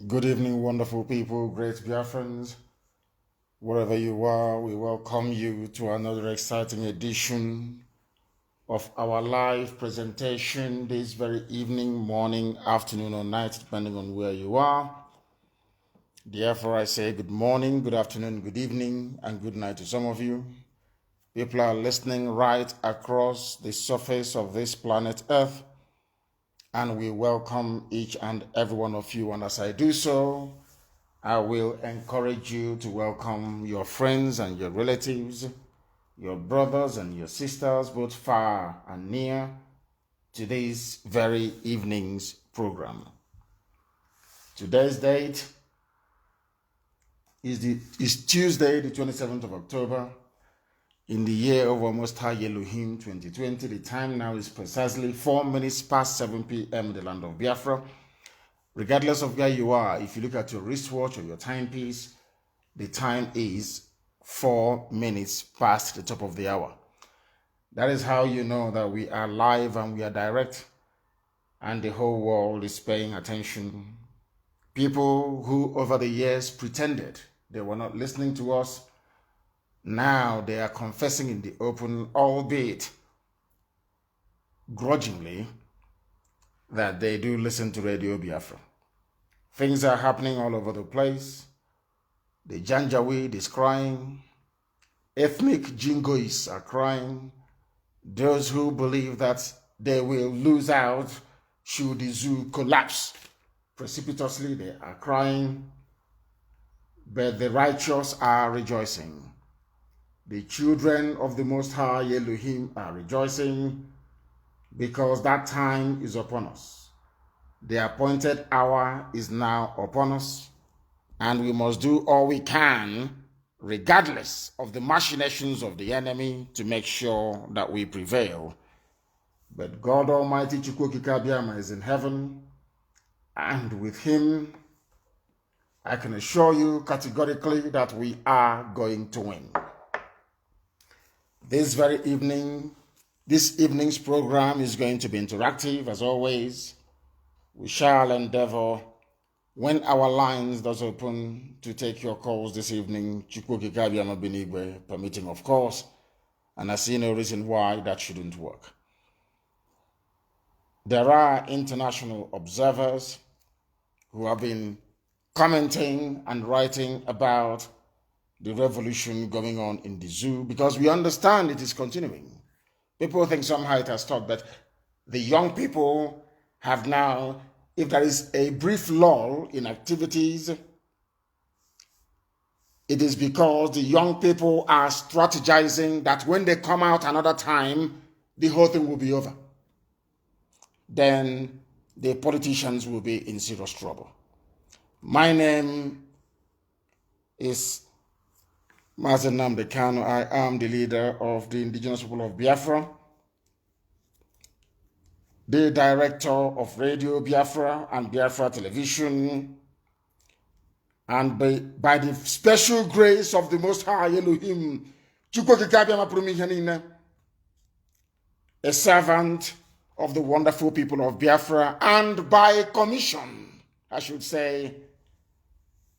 Good evening, wonderful people, great Biafrans. Wherever you are, we welcome you to another exciting edition of our live presentation this very evening, morning, afternoon, or night, depending on where you are. Therefore, I say good morning, good afternoon, good evening, and good night to some of you. People are listening right across the surface of this planet Earth, and we welcome each and every one of you. And as I do so, I will encourage you to welcome your friends and your relatives, your brothers and your sisters, both far and near, to this very evening's program. Today's date is Tuesday, the 27th of October, in the year of our Most High Elohim 2020. The time now is precisely 4 minutes past 7 p.m. in the land of Biafra. Regardless of where you are, if you look at your wristwatch or your timepiece, the time is 4 minutes past the top of the hour. That is how you know that we are live and we are direct, and the whole world is paying attention. People who over the years pretended they were not listening to us, now they are confessing in the open, albeit grudgingly, that they do listen to Radio Biafra. Things are happening all over the place. The Janjaweed is crying. Ethnic jingoists are crying. Those who believe that they will lose out should the zoo collapse precipitously, they are crying. But the righteous are rejoicing. The children of the Most High Elohim are rejoicing because that time is upon us. The appointed hour is now upon us, and we must do all we can, regardless of the machinations of the enemy, to make sure that we prevail. But God Almighty Chukwukikabiyama is in heaven, and with him, I can assure you categorically that we are going to win. This evening's program is going to be interactive, as always. We shall endeavor, when our lines does open, to take your calls this evening, Chukwukikabiyama Benigwe permitting, of course, and I see no reason why that shouldn't work. There are international observers who have been commenting and writing about the revolution going on in the zoo, because we understand it is continuing. People think somehow it has stopped, but the young people have now, if there is a brief lull in activities, it is because the young people are strategizing that when they come out another time, the whole thing will be over. Then the politicians will be in serious trouble. My name is Mazi Nnamdi Kanu. I am the leader of the indigenous people of Biafra, the director of Radio Biafra and Biafra Television, and by the special grace of the Most High Elohim, a servant of the wonderful people of Biafra, and by commission, I should say,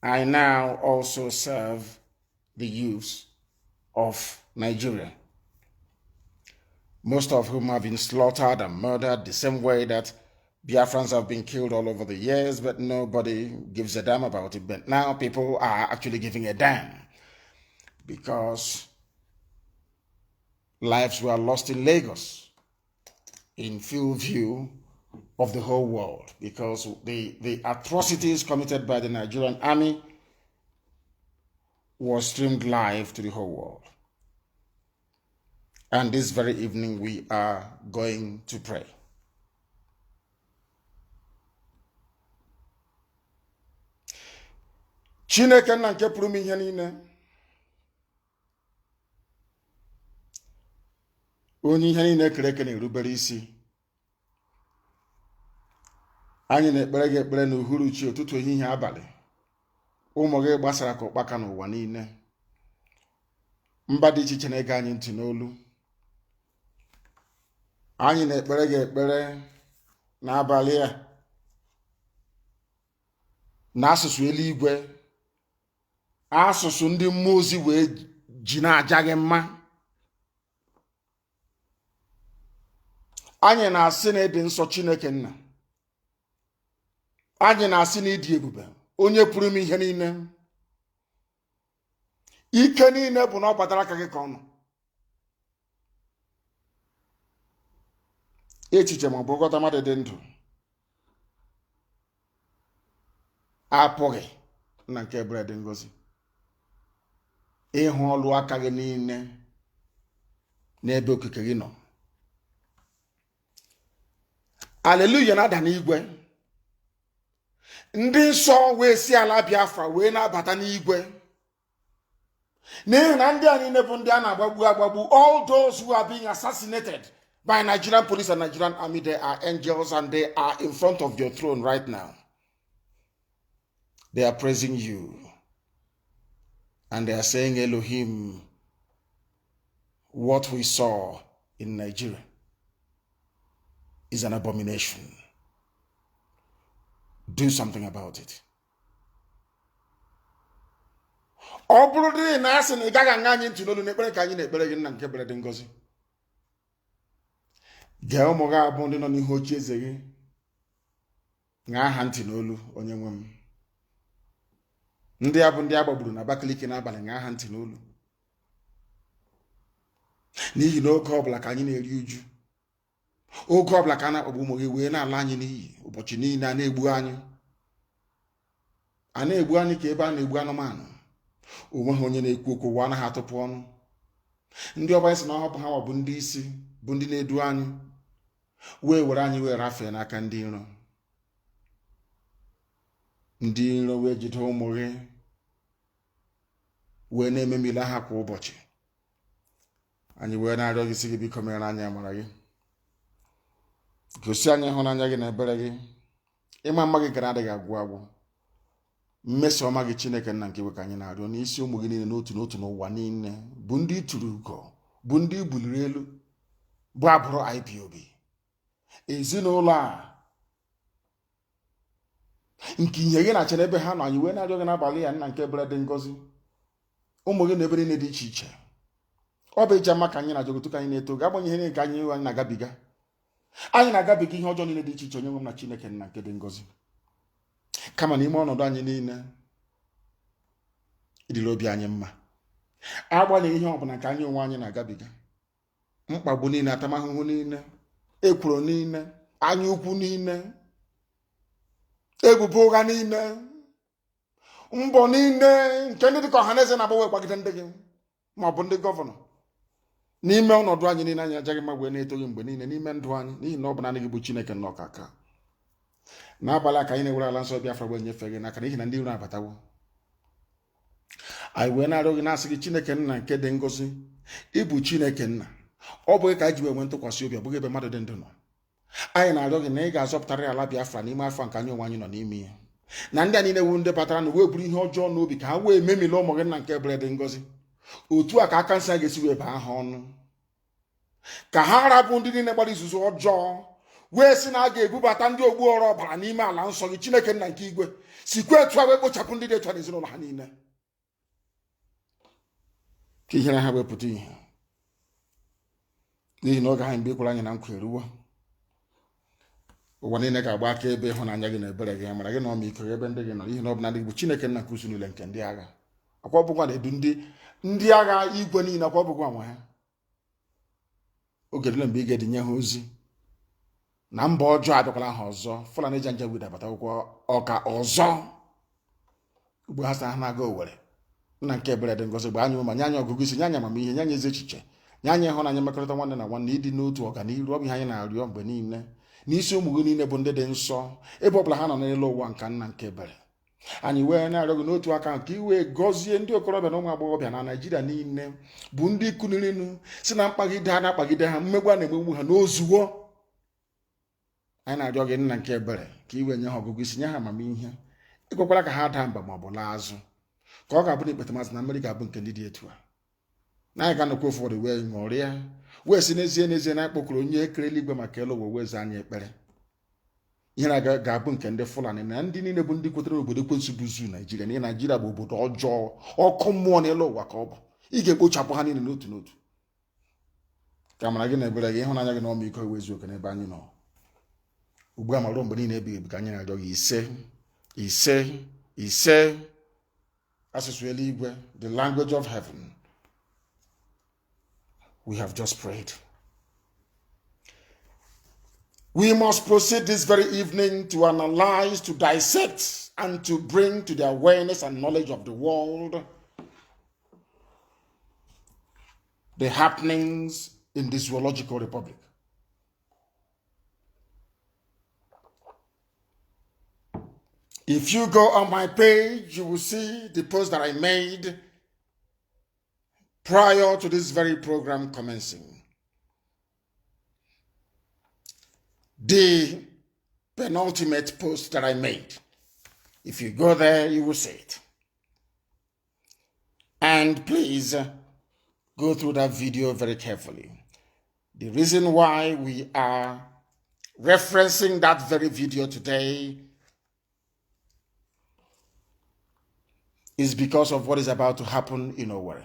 I now also serve the youths of Nigeria, most of whom have been slaughtered and murdered the same way that Biafrans have been killed all over the years, but nobody gives a damn about it. But now people are actually giving a damn, because lives were lost in Lagos in full view of the whole world, because the atrocities committed by the Nigerian army was streamed live to the whole world. And this very evening we are going to pray. Chineke na nke pụrụ m ihe niile, onye ihe niile kere eke na-erubere isi, anyị na-ekpere gị ekpere n'uhuruchi, ụtụtụ, ehihie, abalị. Ụmụ gị gbasara ka ụkpaka n'ụwa niile, mba dị iche iche na-ege anyị ntị n'olu. Anyị na-ekpere gị ekpere n'abalị a na asụsụ eluigwe, asụsụ ndị mmụọ ozi wee ji na-aja gị mma. Anyị na-asị na ịdị nsọ Chineke nna, anyị na-asị na ịdị ebube, onye pụrụ ime ihe niile. Ike niile bụ na ọ gbatara aka gị ka ọ nọ. Echiche ma ọ bụ nghọta mmadụ dị ndụ apụghị na nke ebere dị ngọzi ịhụ ọlụ aka gị niile n'ebe okike gị nọ. Aleluya na-ada n'igwe. Ndị nsọ wee si ala Biafra wee na-abata n'igwe. N'ihi na ndị a niile bụ ndị a na-agbagbu. All those who are being assassinated by Nigerian police and Nigerian army, they are angels and they are in front of your throne right now. They are praising you. And they are saying, Elohim, what we saw in Nigeria is an abomination. Do something about it. Ọ bụrụ na asị na ị gaghị aṅa anyị ntị n'olu n'ekpere ka anyị na-ekpere gị nna nke ebere dị ngọzi. Gee ụmụ gị abụọ ndị nọ n'ihu oche eze gị ṅaa ha ntị n'olu, onye nwe m. Ndị a bụ ndị a gbagburu na Abakaliki n'abalị, ṅaa ha ntị n'olu. N'ihi na oge ọbụla ka anyị na-eri uju, oge ọbụla ka a na-akpagbu ụmụ gị wee na-ala anyị n'iyi, ụbọchị niile a na-egbu anyị. A na-egbu anyị ka ebe a na-egbu anụmanụ. Onweghị onye na-ekwu okwu, ụwa anaghị atụpụ ọnụ. Ndị ọbanye si na ọhọpụ ha bụ ndị isi, bụ ndị na-edu anyị, wee were anyị wee rafee n'aka ndị iro. Ndị iro wee jide ụmụ gị wee na-ememile ha kwa ụbọchị. Anyị wee na-arịọ gị sị gị, biko mere anyị amara gị, gosi anyị ịhụnanya gị na ebere gị. Ịma mma gị gara adịghị agwụ agwụ. Mmeso ọma gị Chineke nna nke iwe ka anyị na-arịọ n'isi ụmụ gị niile n'otu n'otu n'ụwa niile, bụ ndị tụrụ ugo, bụ ndị buliri elu, bụ abụrụ IPOB. Ezinụlọ a nke ihe gị na-acha n'ebe ha nọ, anyị wee na-arịọ gị n'abalị ya nna nke ebere dị ngọzi. Ụmụ gị na ebe niile dị iche iche, ọ bụ ije mma ka anyị na-ajọ otu ka anyị na-eto, ga-agbanye ihe niile nke anyị na-agabiga. Anyị na-agabiga ihe ọjọọ niile dị iche iche, onye nwe m na Chineke nna nke dị ngọzi. Kama n'ime ọnọdụ anyị niile, ịdịrị obi anyị mma. Agbanyeghị ihe ọbụla nke anyị onwe anyị na-agabiga, mkpagbu niile, atamahụhụ niile, ekworo niile, anya ukwu niile, ebubo ụgha niile, mbọ niile nke ndị dịka ọhaneze na-agbanwe kwagide ndị gị ma ọ bụ ndị gọvanọ. N'ime ọnọdụ anyị niile, anyị ajaghị mma wee na-eto gị mgbe niile n'ime ndụ anyị, n'ihi na ọ bụ naanị gị bụ Chineke nọ ọkaka. N'abalị ka anyị na-ewere ala nsọ Biafra wee nyefee gị n'aka, n'ihi na ndị iro abatawo. Anyị wee na-arịọ gị na-asị gị, Chineke nna nke dị ngọzi, ịbụ Chineke nna. Ọ bụghị ka anyị ji enwe ntụkwasị obi, ọ bụghị ebe mmadụ dị ndụ nọ. Anyị na-arịọ gị na ị ga-azọpụtara ala Biafra n'ime afọ nke anyị onwe anyị nọ n'ime ya. Na ndị a niile wu ndị batara na wee buru ihe ọjọọ n'obi, ka ha wee memile ụmụ gị nna nke ebere dị ngọzi. Otu a ka aka nsị a ga-esi wee baa ha ọnụ, ka ha rapụ ndị niile gbara izuzu ọjọọ, wee sị na a ga-ebubata ndị ogbu ọrụ ọbara n'ime ala nsọ gị Chineke nna nke igwe. Sikwa etu a wee kpochapụ ndị dị etu a n'ezinụlọ ha niile, ka ihere ha wepụta ihe. N'ihi na oge ha mgbe ikwere anyị na nkwa eruwo. Ụwa niile ga-agba aka ebe ịhụnanya gị na ebere gị, mara gị na ọmịiko gị ebe ndị gị nọ, n'ihi na ọ bụ na ndị bụ Chineke nna nke usu niile nke ndị agha. Akwa ọbụgwa na-edu ndị agha igwe niile, akwa ọbụgwa nwe ha. Oge dịle mgbe ị ga-edinye ha ozi na mba ọjọọ abịakwala ha ọzọ. Fulani Janjaweed abata akwụkwọ ọka ọzọ. Ugbo ha sa ha na-aga Owere. Nna nke ebere dị ngọzi, gba anyị ụma, nye anyị ọgụgụ isi, nye anyị amamihe, nye anyị ezi echiche, nye anyị ịhụnanya, mmekọrịta nwanne na nwanne, ịdị n'otu ọganiru. Ọ bụ ihe anyị na-arịọ mgbe niile n'isi ụmụ gị niile bụ ndị dị nsọ, ebe ọbụla ha nọ n'elu ụwa nke nna nke ebere. Anyị wee na-arịọ gị n'otu aka ka iwee gọzie ndị okorobịa na ụmụ agbọghọbịa na Naịjirịa niile, bụ ndị kunirinu si na mkpagide ha na-akpagide ha, mmegbu a na-emegbu ha n'ozuwo. Anyị na-arịọ gị nna nke ebere ka iwee nye ha ọgụgụ isi, nye ha amamihe, ịkwekwara ka ha daa mba ma ọ bụ laa azụ, ka ọ ga-abụ na ikpete mazị na mmeri ga-abụ nke ndị dị etu a. Na anyị ga-anọkwa ụfọdụ wee ṅụrịa, wee si n'ezie n'ezie na akpọkụrụ onye ekere eluigwe maka elu ụwa wee zaa anyị ekpere. ihe ga-abụ nke ndị Fulani na ndị niile bụ ndị kwetere obodo ekwensu buzu Naijiria na Naijiria bụ obodo ọjọọ ọkụ mmụọ n'elu ụwa ka ọ bụ. Ị ga-ekpochapụ ha niile n'otu n'otu. Ka mara gị na ebere gị ịhụnanya gị na ọmịiko ewezu oke n'ebe anyị nọ. Ugbu a mara mgbe niile ebighị ebi ka anyị na-arịọ gị ise asụsụ eluigwe, the language of heaven. We have just prayed. We must proceed this very evening to analyze, to dissect, and to bring to the awareness and knowledge of the world the happenings in the zoological republic. If you go on my page, you will see the post that I made prior to this very program commencing. The penultimate post that I made. If you go there, you will see it. And please go through that video very carefully. The reason why we are referencing that very video today is because of what is about to happen in Owerri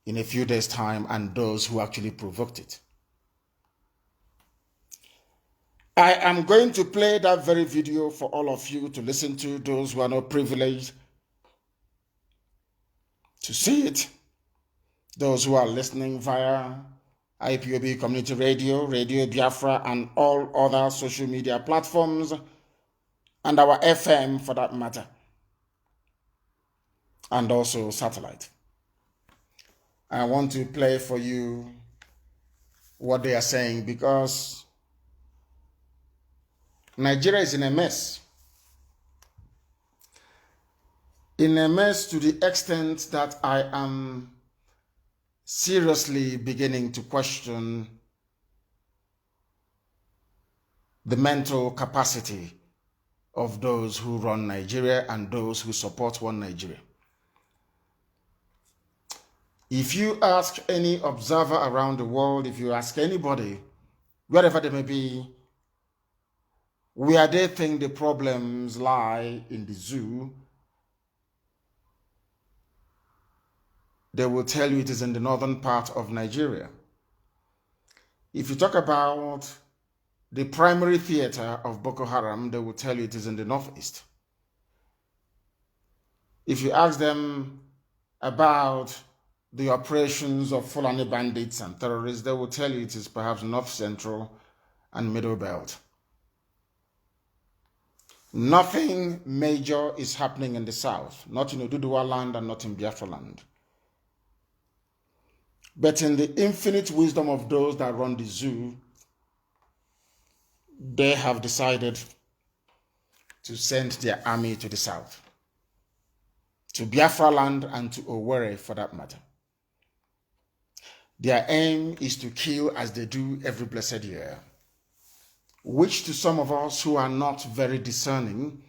in a few days' time and those who actually provoked it. I am going to play that very video for all of you to listen to, those who are not privileged to see it, those who are listening via IPOB Community Radio, Radio Biafra, and all other social media platforms, and our FM for that matter, and also satellite. I want to play for you what they are saying because Nigeria is in a mess. In a mess to the extent that I am seriously beginning to question the mental capacity of those who run Nigeria and those who support one Nigeria. If you ask any observer around the world, if you ask anybody, wherever they may be, where they think the problems lie in the zoo, they will tell you it is in the northern part of Nigeria. If you talk about the primary theater of Boko Haram, they will tell you it is in the northeast. If you ask them about the operations of Fulani bandits and terrorists, they will tell you it is perhaps north central and middle belt. Nothing major is happening in the south, not in Oduduwa land and not in Biafra land. But in the infinite wisdom of those that run the zoo, they have decided to send their army to the south, to Biafra land and to Owerri for that matter. Their aim is to kill as they do every blessed year, which to some of us who are not very discerning,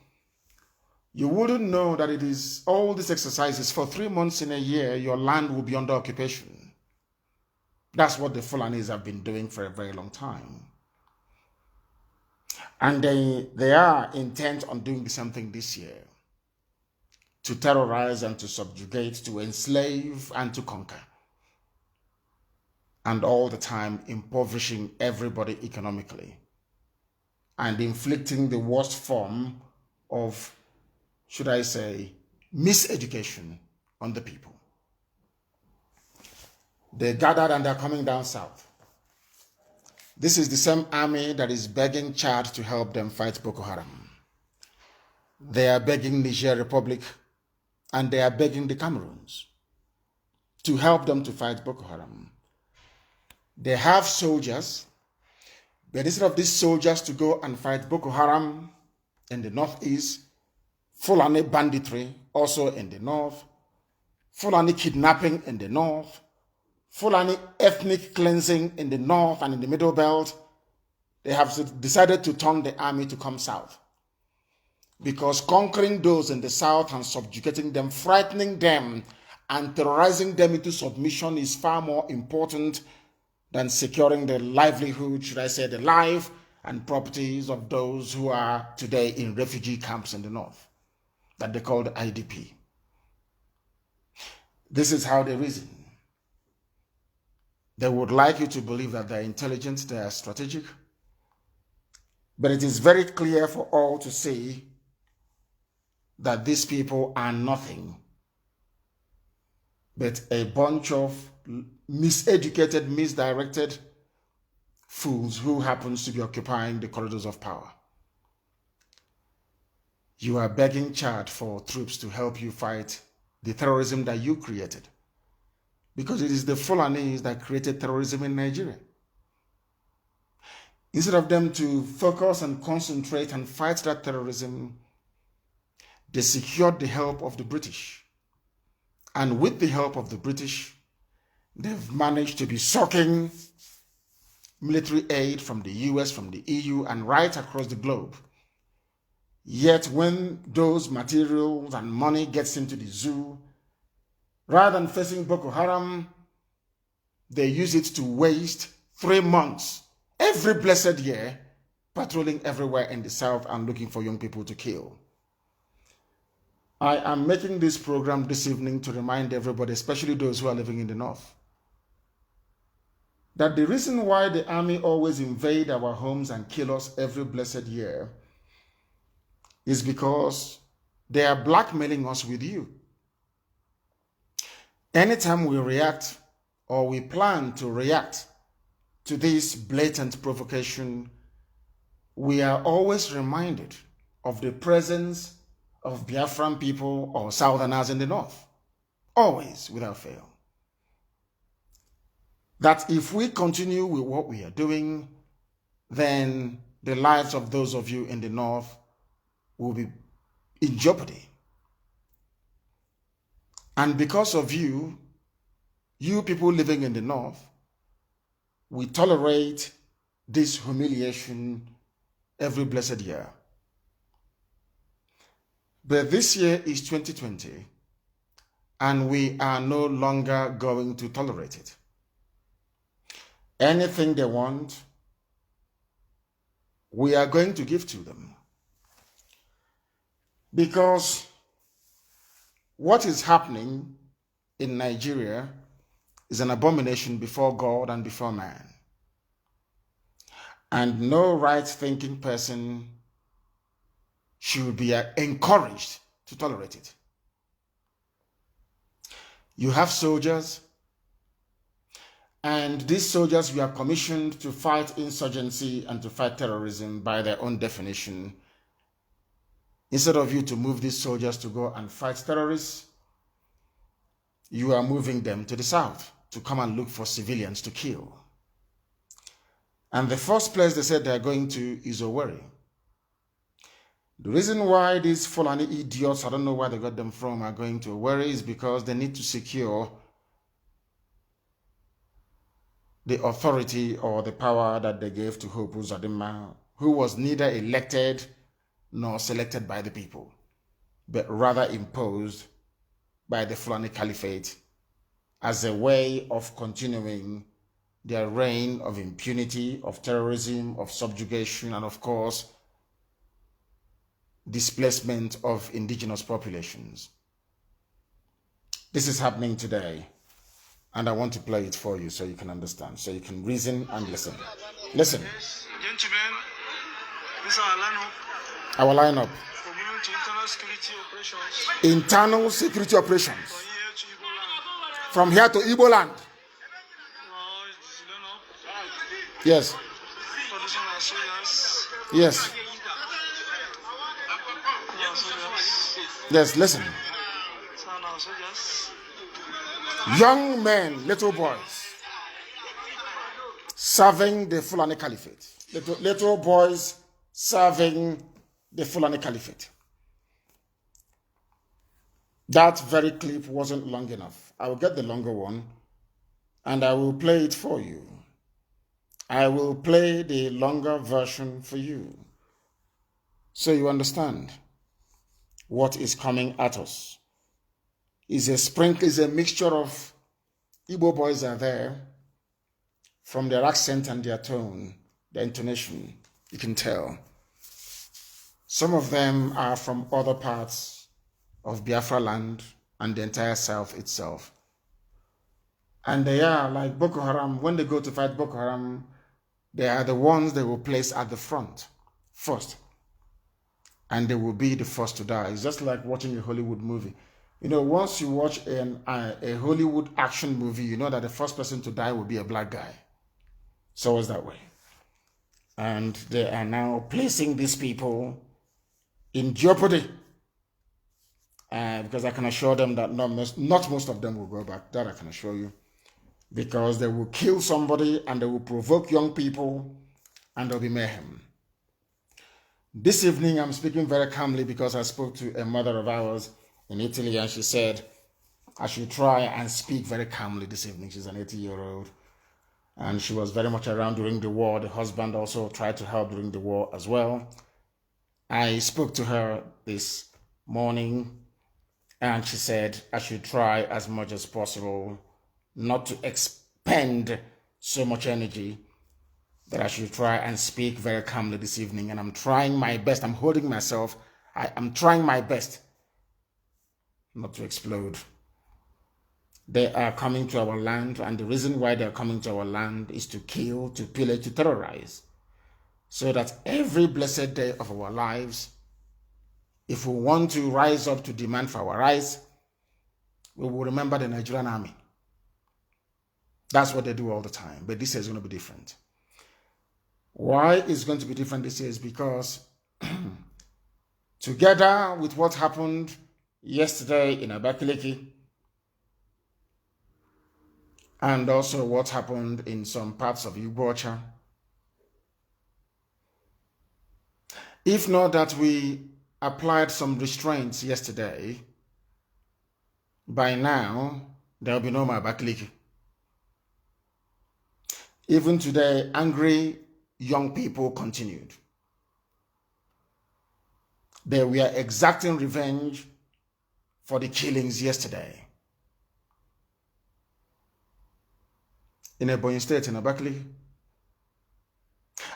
you wouldn't know that it is all these exercises for 3 months in a year, your land will be under occupation. That's what the Fulanis have been doing for a very long time. And they are intent on doing something this year, to terrorize and to subjugate, to enslave and to conquer. And all the time impoverishing everybody economically and inflicting the worst form of, should I say, miseducation on the people. They gathered and they're coming down south. This is the same army that is begging Chad to help them fight Boko Haram. They are begging Niger Republic and they are begging the Cameroons to help them to fight Boko Haram. They have soldiers, but instead of these soldiers to go and fight Boko Haram in the northeast, Fulani banditry also in the north, Fulani kidnapping in the north, Fulani ethnic cleansing in the north and in the middle belt, they have decided to turn the army to come south. Because conquering those in the south and subjugating them, frightening them and terrorizing them into submission is far more important than securing the livelihood, should I say, the life and properties of those who are today in refugee camps in the north that they call the IDP. This is how they reason. They would like you to believe that they're intelligent, they are strategic, but it is very clear for all to see that these people are nothing but a bunch of miseducated, misdirected fools who happens to be occupying the corridors of power. You are begging Chad for troops to help you fight the terrorism that you created, because it is the Fulanis that created terrorism in Nigeria. Instead of them to focus and concentrate and fight that terrorism, they secured the help of the British. And with the help of the British, they've managed to be sucking military aid from the US, from the EU, and right across the globe. Yet when those materials and money gets into the zoo, rather than facing Boko Haram, they use it to waste 3 months every blessed year patrolling everywhere in the south and looking for young people to kill. I am making this program this evening to remind everybody, especially those who are living in the north, that the reason why the army always invade our homes and kill us every blessed year is because they are blackmailing us with you. Anytime we react or we plan to react to this blatant provocation, we are always reminded of the presence of Biafran people or Southerners in the north, always without fail. That if we continue with what we are doing, then the lives of those of you in the north will be in jeopardy. And because of you people living in the north, we tolerate this humiliation every blessed year. But this year is 2020, and we are no longer going to tolerate it. Anything they want, we are going to give to them. Because what is happening in Nigeria is an abomination before God and before man. And no right-thinking person should be encouraged to tolerate it. You have soldiers, and these soldiers were commissioned to fight insurgency and to fight terrorism by their own definition. Instead of you to move these soldiers to go and fight terrorists, you are moving them to the south to come and look for civilians to kill. And the first place they said they are going to is Owerri. The reason why these Fulani idiots, I don't know where they got them from, are going to Owerri is because they need to secure the authority or the power that they gave to Hope Uzodinma, who was neither elected nor selected by the people, but rather imposed by the Fulani Caliphate as a way of continuing their reign of impunity, of terrorism, of subjugation, and of course, displacement of indigenous populations. This is happening today, and I want to play it for you so you can understand, so you can reason and listen. Listen. Yes, gentlemen, this is our lineup. Our lineup. We're moving to internal security operations. Internal security operations. From here to Igbo land. From here to Igbo land. This is lineup. Yes. These are our soldiers. Yes. Yes, listen. These are our soldiers. Young men, little boys, serving the Fulani Caliphate. Little boys serving the Fulani Caliphate. That very clip wasn't long enough. I will get the longer one and I will play it for you. I will play the longer version for you so you understand what is coming at us. Is a mixture of Igbo boys are there from their accent and their tone, their intonation, You can tell. Some of them are from other parts of Biafra land and the entire south itself. And they are like Boko Haram. When they go to fight Boko Haram, they are the ones they will place at the front first. And they will be the first to die. It's just like watching a Hollywood movie. You know, once you watch a Hollywood action movie, you know that the first person to die will be a black guy. So it's that way. And they are now placing these people in jeopardy. Because I can assure them that not most of them will go back. That I can assure you. Because they will kill somebody and they will provoke young people and there'll be mayhem. This evening, I'm speaking very calmly because I spoke to a mother of ours in Italy and she said I should try and speak very calmly this evening. She's an 80-year-old and she was very much around during the war. The husband also tried to help during the war as well. I spoke to her this morning and she said I should try as much as possible not to expend so much energy, that I should try and speak very calmly this evening. And I'm trying my best. I'm holding myself. I'm trying my best not to explode. They are coming to our land, and the reason why they're coming to our land is to kill, to pillage, to terrorize. So that every blessed day of our lives, if we want to rise up to demand for our rights, we will remember the Nigerian army. That's what they do all the time. But this year is going to be different. Why it's going to be different this year is because together with what happened yesterday in Abakaliki and also what happened in some parts of Ugbocha, if not that we applied some restraints yesterday, by now there will be no more Abakaliki. Even today, angry young people continued. They were exacting revenge for the killings yesterday. In Ebonyi State, in Abakaliki.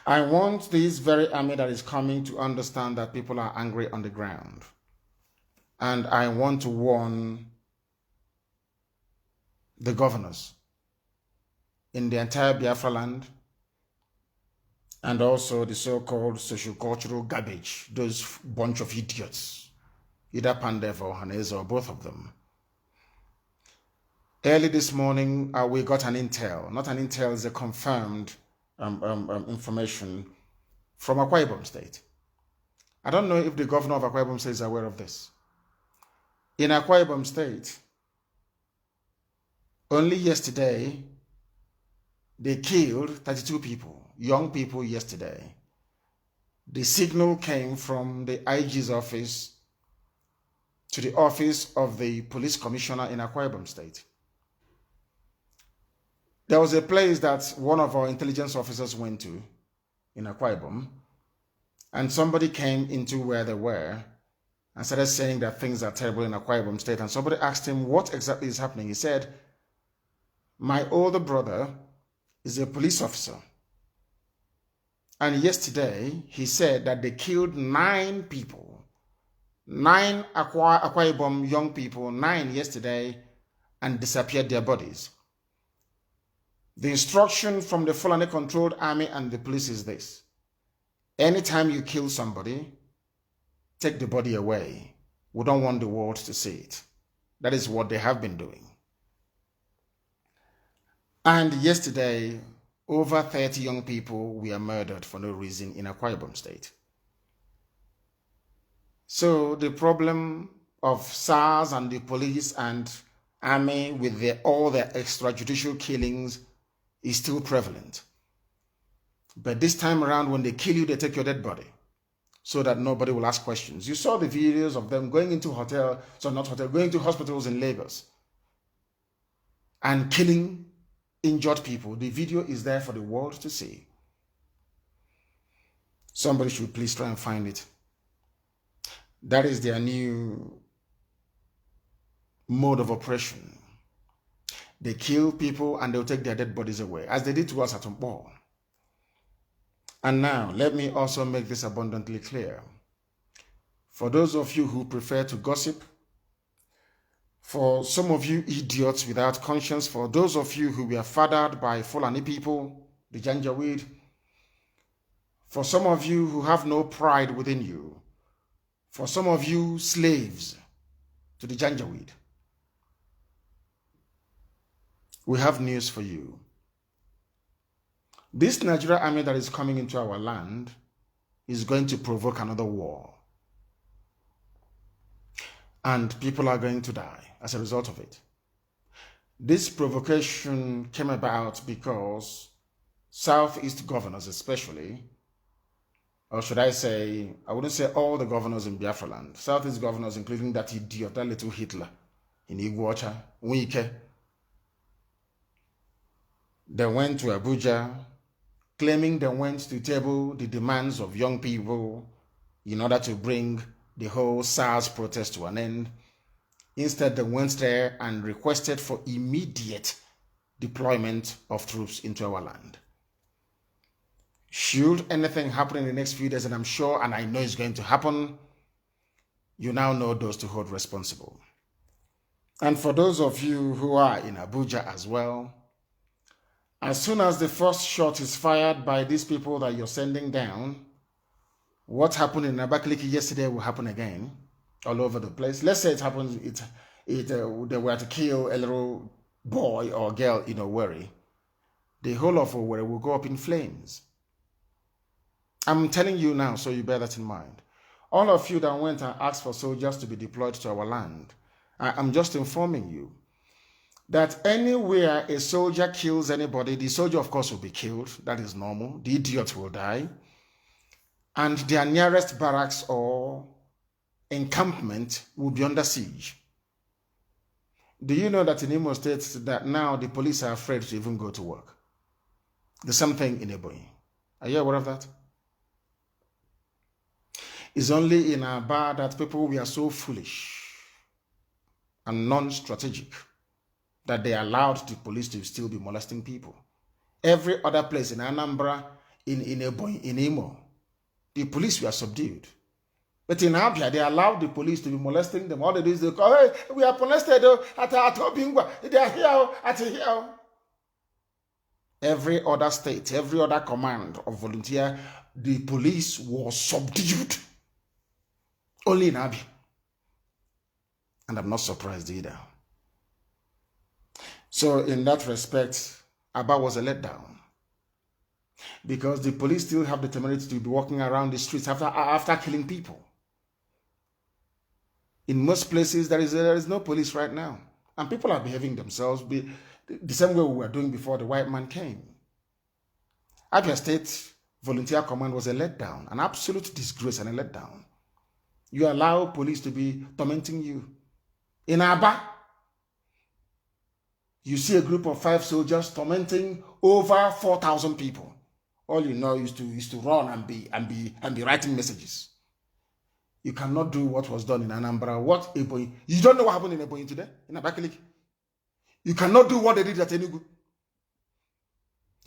I want this very army that is coming to understand that people are angry on the ground. And I want to warn the governors in the entire Biafra land, and also the so-called socio-cultural garbage, those bunch of idiots, either Pandef or Hanez or both of them. Early this morning, we got an intel. Not an intel, it's a confirmed information from Akwa Ibom State. I don't know if the governor of Akwa Ibom State is aware of this. In Akwa Ibom State, only yesterday, they killed 32 people, young people yesterday. The signal came from the IG's office to the office of the police commissioner in Akwa Ibom State. There was a place that one of our intelligence officers went to in Akwa Ibom, and somebody came into where they were and started saying that things are terrible in Akwa Ibom State. And somebody asked him what exactly is happening. He said, my older brother is a police officer. And yesterday, he said that they killed 9 people. 9 Akwa Ibom young people, 9 yesterday, and disappeared their bodies. The instruction from the Fulani-controlled army and the police is this. Anytime you kill somebody, take the body away. We don't want the world to see it. That is what they have been doing. And yesterday, over 30 young people were murdered for no reason in Akwa Ibom State. So the problem of SARS and the police and army with all their extrajudicial killings is still prevalent. But this time around, when they kill you, they take your dead body so that nobody will ask questions. You saw the videos of them going into going to hospitals in Lagos and killing injured people. The video is there for the world to see. Somebody should please try and find it. That is their new mode of operation. They kill people and they'll take their dead bodies away, as they did to us at Umpo. And now, let me also make this abundantly clear. For those of you who prefer to gossip, for some of you idiots without conscience, for those of you who were fathered by Fulani people, the Janjaweed, for some of you who have no pride within you, for some of you slaves to the Janjaweed, we have news for you. This Nigerian army that is coming into our land is going to provoke another war. And people are going to die as a result of it. This provocation came about because Southeast governors especially, or should I say, I wouldn't say all the governors in Biafra land, Southeast governors, including that idiot, that little Hitler in Iguacha, Wike, they went to Abuja claiming they went to table the demands of young people in order to bring the whole SARS protest to an end. Instead, they went there and requested for immediate deployment of troops into our land. Should anything happen in the next few days, and I'm sure and I know it's going to happen, you now know those to hold responsible. And for those of you who are in Abuja as well, as soon as the first shot is fired by these people that you're sending down, what happened in Abakaliki yesterday will happen again all over the place. Let's say it happens, they were to kill a little boy or girl in Owerri. The whole of Owerri will go up in flames. I'm telling you now, so you bear that in mind. All of you that went and asked for soldiers to be deployed to our land, I'm just informing you that anywhere a soldier kills anybody, the soldier, of course, will be killed. That is normal. The idiot will die. And their nearest barracks or encampment will be under siege. Do you know that in Imo State that now the police are afraid to even go to work? The same thing in Ebonyi. Are you aware of that? It's only in Aba that people were so foolish and non-strategic that they allowed the police to still be molesting people. Every other place in Anambra, in Ebonyi, in Imo, the police were subdued. But in Abia, they allowed the police to be molesting them. All they do is they call, hey, we are molested at Obingwa. They are here at here. Every other state, every other command of volunteer, the police was subdued. Only in Abia. And I'm not surprised either. So in that respect, Aba was a letdown. Because the police still have the temerity to be walking around the streets after killing people. In most places, there is no police right now. And people are behaving themselves the same way we were doing before the white man came. Abia State Volunteer Command was a letdown, an absolute disgrace and a letdown. You allow police to be tormenting you. In Aba, you see a group of 5 soldiers tormenting over 4,000 people. All you know is to run and be writing messages. You cannot do what was done in Anambra. What Ebonyi? You don't know what happened in Ebonyi today, in Abakaliki. You cannot do what they did at Enugu.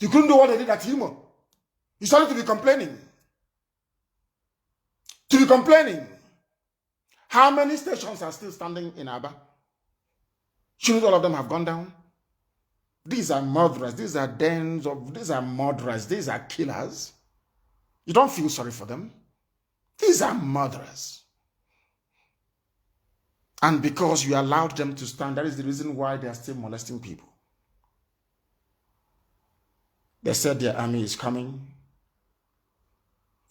You couldn't do what they did at Imo. You started to be complaining. How many stations are still standing in Aba? Shouldn't all of them have gone down? These are murderers. These are murderers. These are killers. You don't feel sorry for them. These are murderers. And because you allowed them to stand, that is the reason why they are still molesting people. They said their army is coming.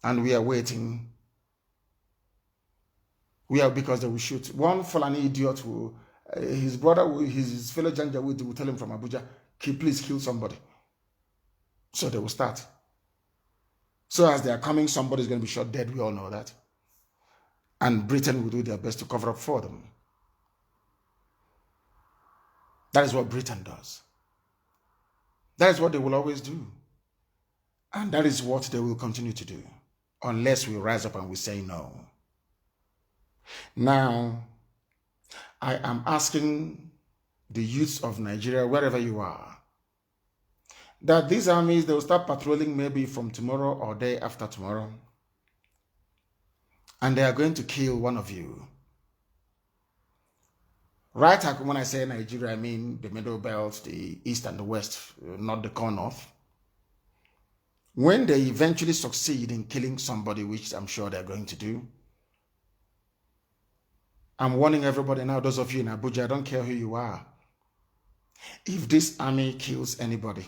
And we are waiting. Because they will shoot. One Fulani idiot will, his brother, his fellow Janjaweed will tell him from Abuja, please kill somebody. So they will start. So as they are coming, somebody is going to be shot dead. We all know that. And Britain will do their best to cover up for them. That is what Britain does. That is what they will always do. And that is what they will continue to do. Unless we rise up and we say no. Now, I am asking the youths of Nigeria, wherever you are, that these armies, they will start patrolling maybe from tomorrow or day after tomorrow. And they are going to kill one of you. Right, when I say Nigeria, I mean the middle belt, the east and the west, not the core north. When they eventually succeed in killing somebody, which I'm sure they're going to do, I'm warning everybody now, those of you in Abuja, I don't care who you are. If this army kills anybody,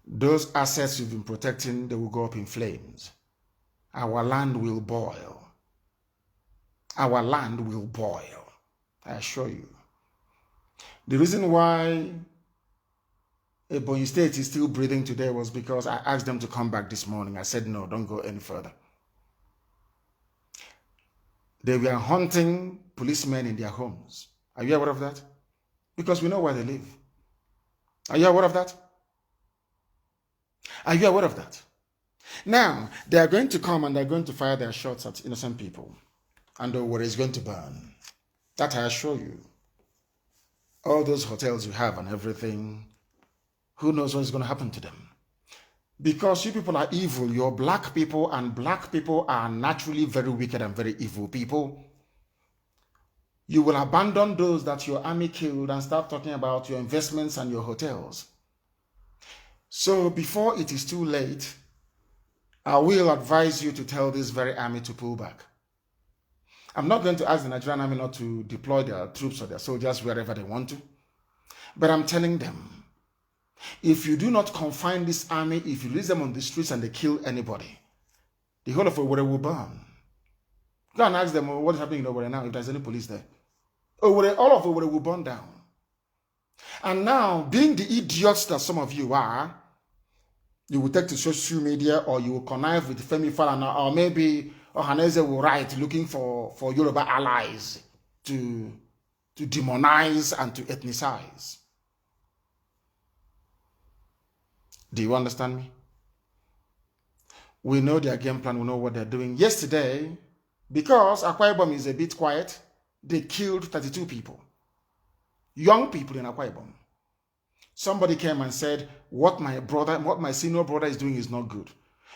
those assets you've been protecting, they will go up in flames. Our land will boil. Our land will boil, I assure you. The reason why Ebonyi State is still breathing today was because I asked them to come back this morning. I said, no, don't go any further. They were hunting policemen in their homes. Are you aware of that? Because we know where they live. Are you aware of that? Are you aware of that? Now, they are going to come and they're going to fire their shots at innocent people. And the war is going to burn. That I assure you. All those hotels you have and everything, who knows what's going to happen to them? Because you people are evil. You're black people, and black people are naturally very wicked and very evil people. You will abandon those that your army killed and start talking about your investments and your hotels. So before it is too late, I will advise you to tell this very army to pull back. I'm not going to ask the Nigerian army not to deploy their troops or their soldiers wherever they want to. But I'm telling them, if you do not confine this army, if you release them on the streets and they kill anybody, the whole of Owerri will burn. Go and ask them what is happening in Owerri now, if there's any police there. Owerri, all of Owerri will burn down. And now, being the idiots that some of you are, you will take to social media or you will connive with Femi Falana, or maybe Ohaneze will write looking for Yoruba allies to demonize and to ethnicize. Do you understand me? We know their game plan, we know what they're doing. Yesterday, because Akwa Ibom is a bit quiet, they killed 32 people. Young people in Akwa Ibom. Somebody came and said, what my senior brother is doing is not good.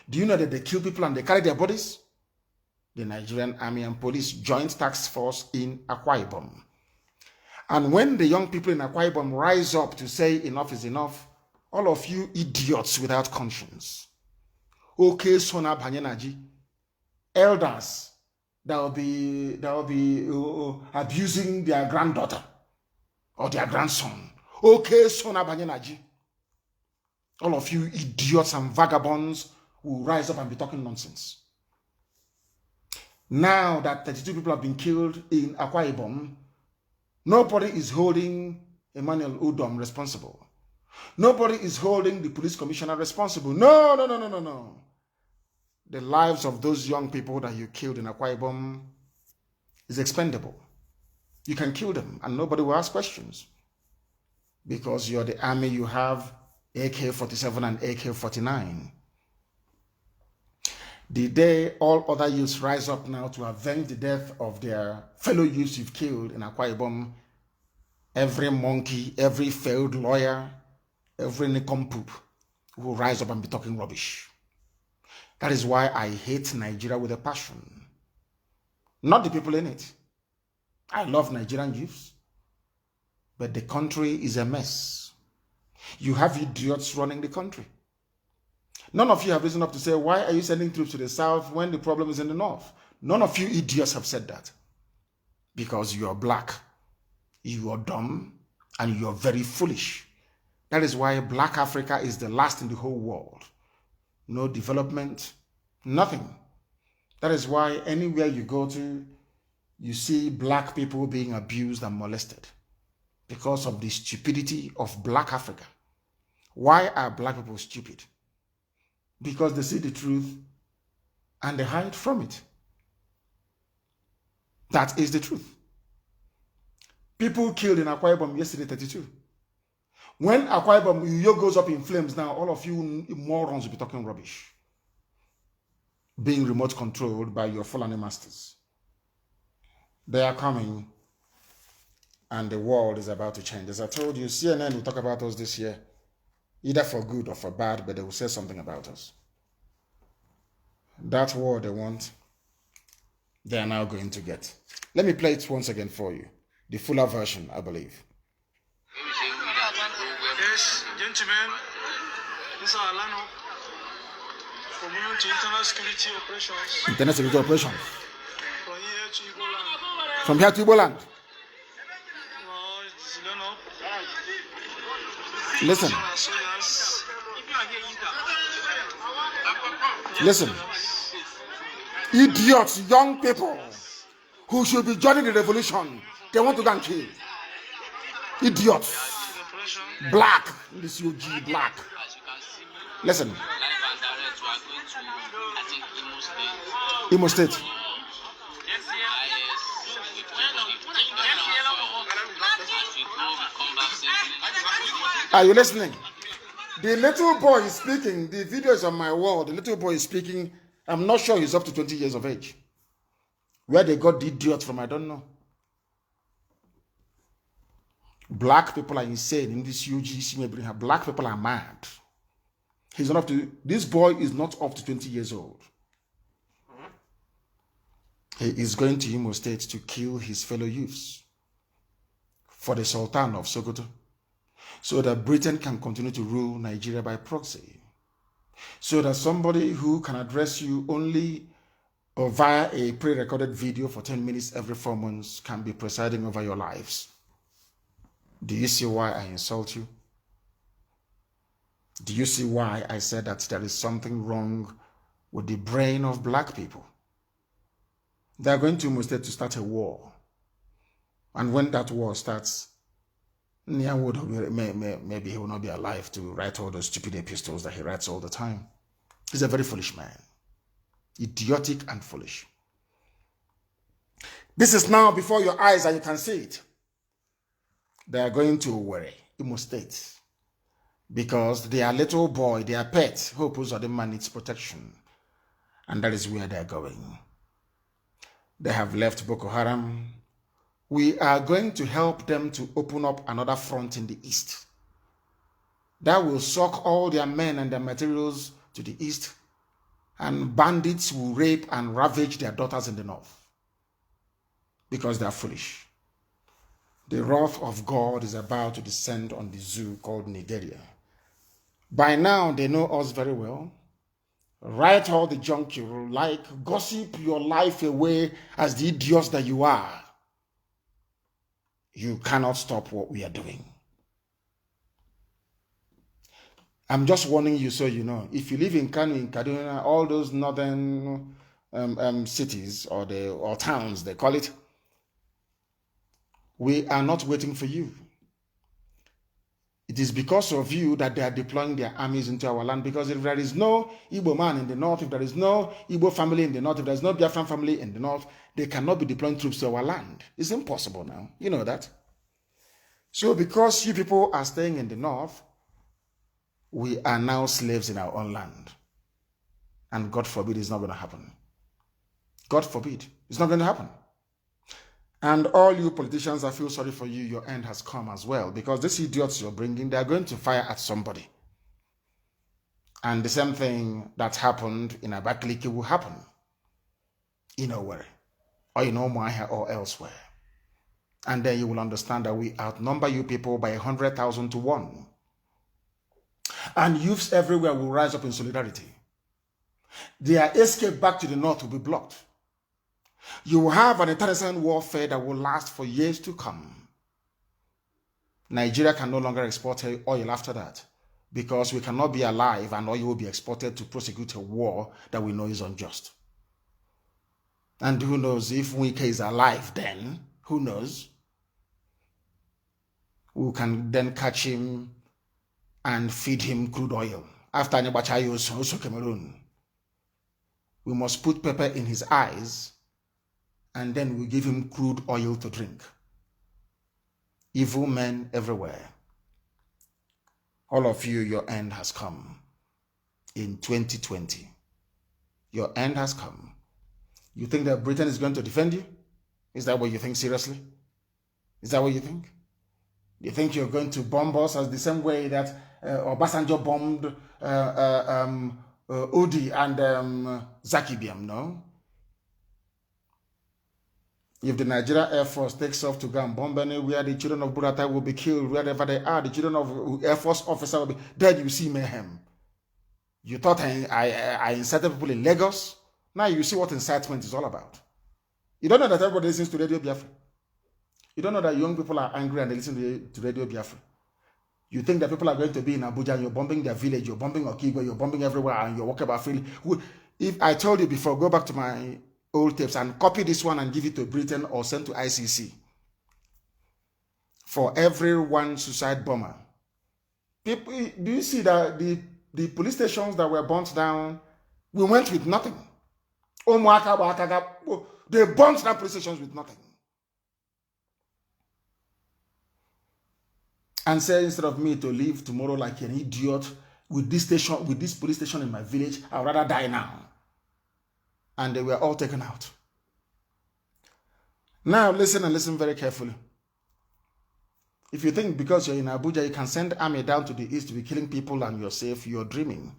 Do you know that they kill people and they carry their bodies? The Nigerian Army and Police Joint Task Force in Akwa Ibom. And when the young people in Akwa Ibom rise up to say enough is enough, all of you idiots without conscience, okay, Sona Banyenaji, elders that will be abusing their granddaughter or their grandson, okay, Sona Banyenaji, all of you idiots and vagabonds will rise up and be talking nonsense. Now that 32 people have been killed in Akwa Ibom, nobody is holding Emmanuel Udom responsible. Nobody is holding the police commissioner responsible. No. The lives of those young people that you killed in Akwa Ibom is expendable. You can kill them and nobody will ask questions. Because you're the army, you have AK-47 and AK-49. The day all other youths rise up now to avenge the death of their fellow youths you've killed in Akwa Ibom, every monkey, every failed lawyer, every nincompoop will rise up and be talking rubbish. That is why I hate Nigeria with a passion. Not the people in it. I love Nigerian youths. But the country is a mess. You have idiots running the country. None of you have risen up to say, why are you sending troops to the south when the problem is in the north? None of you idiots have said that. Because you are black, you are dumb, and you are very foolish. That is why Black Africa is the last in the whole world. No development, nothing. That is why anywhere you go to, you see black people being abused and molested because of the stupidity of Black Africa. Why are black people stupid? Because they see the truth and they hide from it. That is the truth. People killed in Akwa Ibom yesterday, 32. When Akwa Ibom Uyo goes up in flames now, all of you morons will be talking rubbish. Being remote controlled by your Fulani masters. They are coming and the world is about to change. As I told you, CNN will talk about us this year, either for good or for bad, but they will say something about us. That war they want, they are now going to get. Let me play it once again for you. The fuller version, I believe. Yes, gentlemen, this is Alano from moving to internal security operations. Internal security operations. From here to Igbo From here to Igbo land. No, it's Leno. Listen. Soldiers. Listen. Idiots, young people who should be joining the revolution, they want to go and kill. Idiots. Black. This UG black. Listen. Imo State. Are you listening? The little boy is speaking. The video is on my wall. The little boy is speaking. I'm not sure he's up to 20 years of age. Where they got the idiot from, I don't know. Black people are insane in this UGC. Black people are mad. He's not up to, this boy is not up to 20 years old. He is going to Imo State to kill his fellow youths for the Sultan of Sokoto, so that Britain can continue to rule Nigeria by proxy, so that somebody who can address you only or via a pre-recorded video for 10 minutes every 4 months can be presiding over your lives. Do you see why I insult you? Do you see why I said that there is something wrong with the brain of black people? They are going to Imo State to start a war. And when that war starts, maybe he will not be alive to write all those stupid epistles that he writes all the time. He's a very foolish man. Idiotic and foolish. This is now before your eyes and you can see it. They are going to worry Imo State because their little boy, their pet, Hope Uzodinma needs protection. And that is where they are going. They have left Boko Haram. We are going to help them to open up another front in the east. That will suck all their men and their materials to the east, and bandits will rape and ravage their daughters in the north because they are foolish. The wrath of God is about to descend on the zoo called Nigeria. By now, they know us very well. Write all the junk you like, gossip your life away as the idiots that you are. You cannot stop what we are doing. I'm just warning you so you know. If you live in Kanu, in Kaduna, all those northern cities or towns, they call it, we are not waiting for you. It is because of you that they are deploying their armies into our land, because if there is no Igbo man in the north, if there is no Igbo family in the north, if there is no Biafran family in the north, they cannot be deploying troops to our land. It's impossible now. You know that. So because you people are staying in the north, we are now slaves in our own land. And God forbid it's not going to happen. God forbid. It's not going to happen. And all you politicians, I feel sorry for you. Your end has come as well. Because these idiots you're bringing, they're going to fire at somebody. And the same thing that happened in Abakaliki will happen in Owerri, or in Umuahia, or elsewhere. And then you will understand that we outnumber you people by 100,000 to 1. And youths everywhere will rise up in solidarity. Their escape back to the north will be blocked. You will have an internecine warfare that will last for years to come. Nigeria can no longer export oil after that, because we cannot be alive and oil will be exported to prosecute a war that we know is unjust. And who knows if Wike is alive then? Who knows? We can then catch him and feed him crude oil. After Nyabachayos, also Cameroon. We must put pepper in his eyes, and then we give him crude oil to drink. Evil men everywhere. All of you, your end has come. In 2020, your end has come. You think that Britain is going to defend you? Is that what you think seriously? Is that what you think? You think you're going to bomb us as the same way that Obasanjo bombed Udi and Zaki Biam? No. If the Nigeria Air Force takes off to go and bomb anywhere, the children of Buratai will be killed wherever they are. The children of Air Force officer will be dead. You see mayhem. You thought I incited people in Lagos? Now you see what incitement is all about. You don't know that everybody listens to Radio Biafra. You don't know that young people are angry and they listen to Radio Biafra. You think that people are going to be in Abuja and you're bombing their village, you're bombing Okigwe, you're bombing everywhere and you're walking about freely. If I told you before, go back to my old tapes and copy this one and give it to Britain or send to ICC. For every one suicide bomber. People, do you see that the police stations that were burnt down, we went with nothing. They burnt down police stations with nothing. And say instead of me to live tomorrow like an idiot with this police station in my village, I'd rather die now. And they were all taken out. Now listen and listen very carefully. If you think because you're in Abuja, you can send army down to the east to be killing people and you're safe, you're dreaming.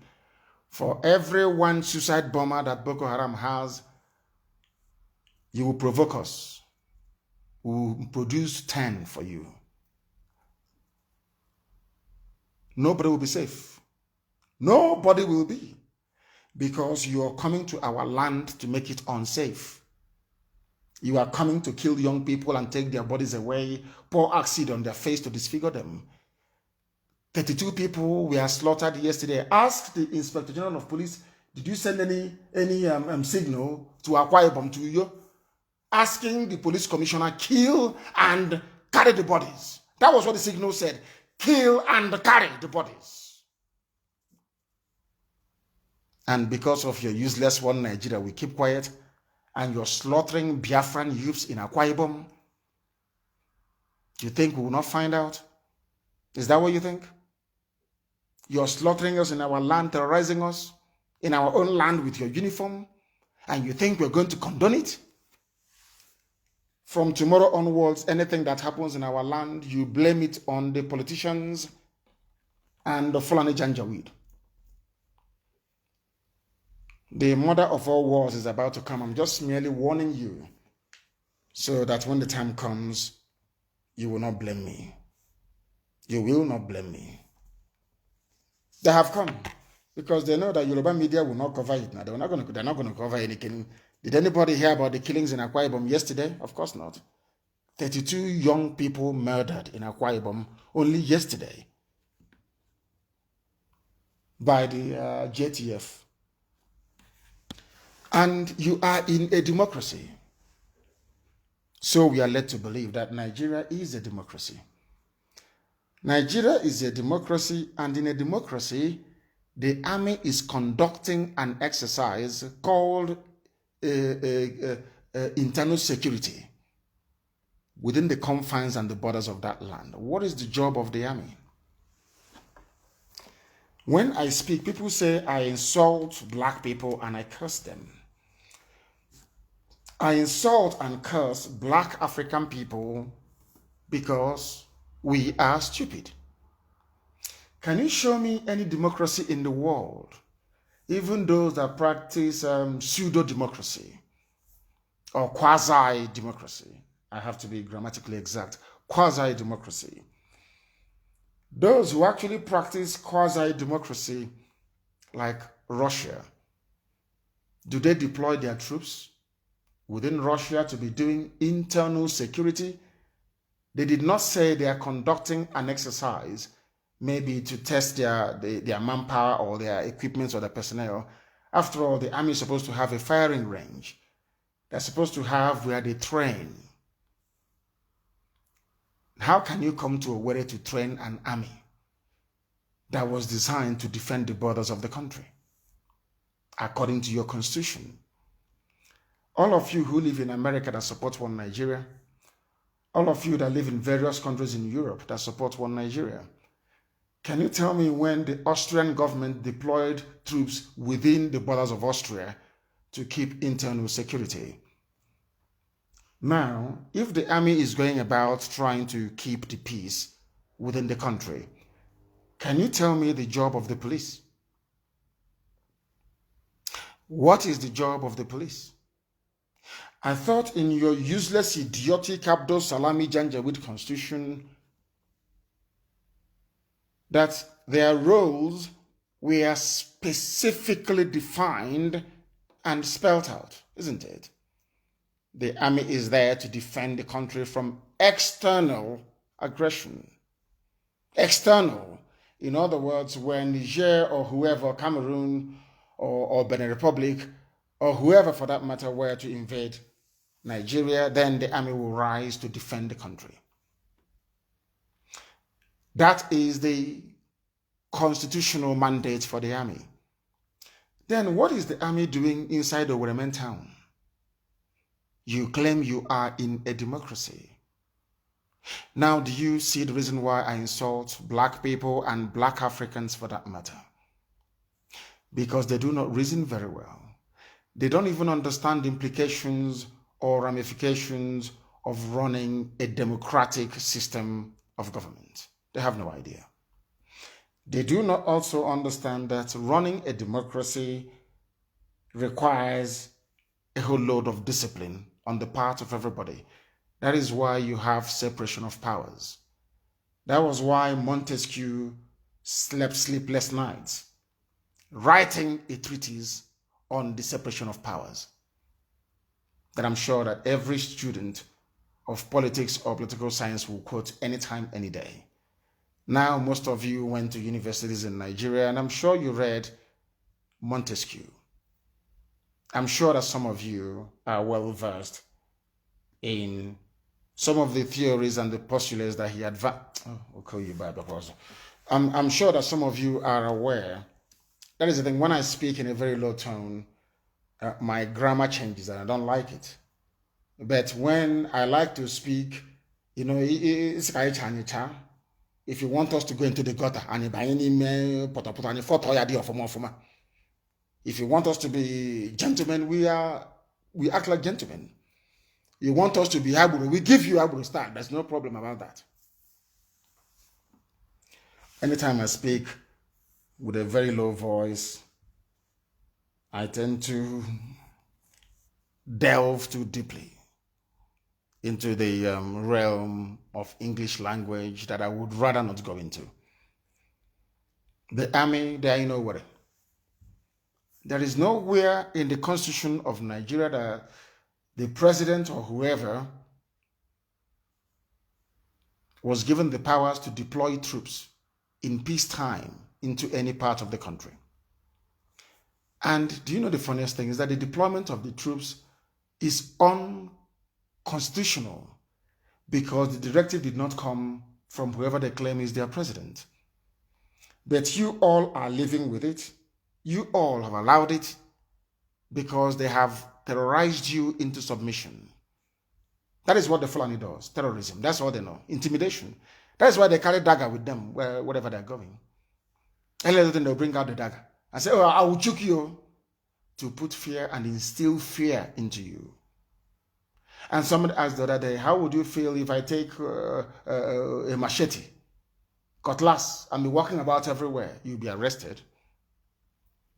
For every one suicide bomber that Boko Haram has, you will provoke us. We will produce 10 for you. Nobody will be safe. Nobody will be. Because you are coming to our land to make it unsafe. You are coming to kill young people and take their bodies away, pour acid on their face to disfigure them. 32 people were slaughtered yesterday. Ask the Inspector General of Police, did you send any signal to Akwa Ibom to you? Asking the police commissioner, kill and carry the bodies. That was what the signal said. Kill and carry the bodies. And because of your useless one Nigeria, we keep quiet, and you're slaughtering Biafran youths in Akwa Ibom. Do you think we will not find out? Is that what you think? You're slaughtering us in our land, terrorizing us in our own land with your uniform, and you think we're going to condone it? From tomorrow onwards, anything that happens in our land, you blame it on the politicians and the Fulani Janjaweed. The mother of all wars is about to come. I'm just merely warning you so that when the time comes, you will not blame me. You will not blame me. They have come because they know that Yoruba media will not cover it now. They're not going to cover anything. Did anybody hear about the killings in Akwa Ibom yesterday? Of course not. 32 young people murdered in Akwa Ibom only yesterday by the JTF. And you are in a democracy. So we are led to believe that Nigeria is a democracy. Nigeria is a democracy, and in a democracy, the army is conducting an exercise called internal security within the confines and the borders of that land. What is the job of the army? When I speak, people say I insult black people and I curse them. I insult and curse black African people because we are stupid. Can you show me any democracy in the world, even those that practice pseudo-democracy or quasi-democracy? I have to be grammatically exact. Quasi-democracy. Those who actually practice quasi-democracy, like Russia, do they deploy their troops within Russia to be doing internal security? They did not say they are conducting an exercise, maybe to test their manpower or their equipment or their personnel. After all, the army is supposed to have a firing range. They're supposed to have where they train. How can you come to Owerri to train an army that was designed to defend the borders of the country according to your constitution? All of you who live in America that support one Nigeria, all of you that live in various countries in Europe that support one Nigeria, can you tell me when the Austrian government deployed troops within the borders of Austria to keep internal security? Now, if the army is going about trying to keep the peace within the country, can you tell me the job of the police? What is the job of the police? I thought in your useless, idiotic Abdul Salami Janjaweed constitution that their roles were specifically defined and spelled out, isn't it? The army is there to defend the country from external aggression. External. In other words, when Niger or whoever, Cameroon or Benin Republic, or whoever for that matter, were to invade Nigeria, then the army will rise to defend the country. That is the constitutional mandate for the army. Then what is the army doing inside the Owerri town? You claim you are in a democracy. Now, do you see the reason why I insult black people and black Africans for that matter? Because they do not reason very well. They don't even understand the implications or ramifications of running a democratic system of government. They have no idea. They do not also understand that running a democracy requires a whole load of discipline on the part of everybody. That is why you have separation of powers. That was why Montesquieu slept sleepless nights, writing a treatise on the separation of powers that I'm sure that every student of politics or political science will quote anytime, any day. Now, most of you went to universities in Nigeria, and I'm sure you read Montesquieu. I'm sure that some of you are well versed in some of the theories and the postulates that he advanced. Oh, we'll call you by because I'm sure that some of you are aware. That is the thing. When I speak in a very low tone, my grammar changes, and I don't like it. But when I like to speak, you know, it's if you want us to go into the gutter, if you want us to be gentlemen, we act like gentlemen. You want us to be Aburu, we give you Aburu style. There's no problem about that. Anytime I speak with a very low voice, I tend to delve too deeply into the realm of English language that I would rather not go into. The army, they are in nowhere. There is nowhere in the Constitution of Nigeria that the president or whoever was given the powers to deploy troops in peacetime into any part of the country. And do you know the funniest thing is that the deployment of the troops is unconstitutional because the directive did not come from whoever they claim is their president. But you all are living with it. You all have allowed it because they have terrorized you into submission. That is what the Fulani does, terrorism. That's all they know, intimidation. That's why they carry dagger with them wherever they're going. And later they'll bring out the dagger and say, oh, I will choke you, to put fear and instill fear into you. And somebody asked the other day, how would you feel if I take a machete, cutlass, and be walking about everywhere? You'll be arrested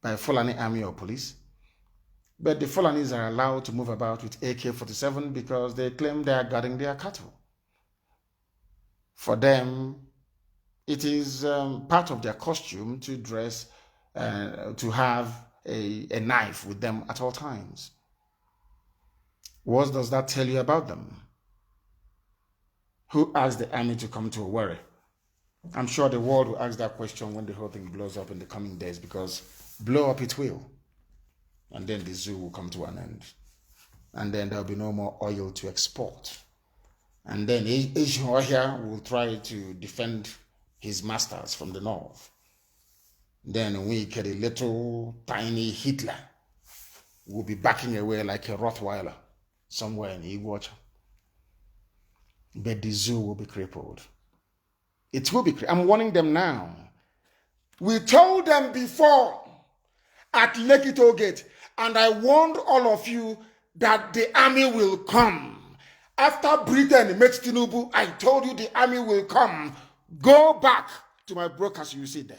by Fulani army or police. But the Fulanis are allowed to move about with AK-47 because they claim they are guarding their cattle. For them, it is part of their costume to dress, to have a knife with them at all times. What does that tell you about them? Who asked the army to come to Owerri? I'm sure the world will ask that question when the whole thing blows up in the coming days, because blow up it will. And then the zoo will come to an end. And then there'll be no more oil to export. And then Asia will try to defend his masters from the north. Then we get a little tiny Hitler will be backing away like a Rottweiler somewhere in Iguacha. But the zoo will be crippled. It will be crippled. I'm warning them now. We told them before at Lekki Toll Gate, and I warned all of you that the army will come. After Britain met Tinubu, I told you the army will come. Go back to my broadcast, you see there.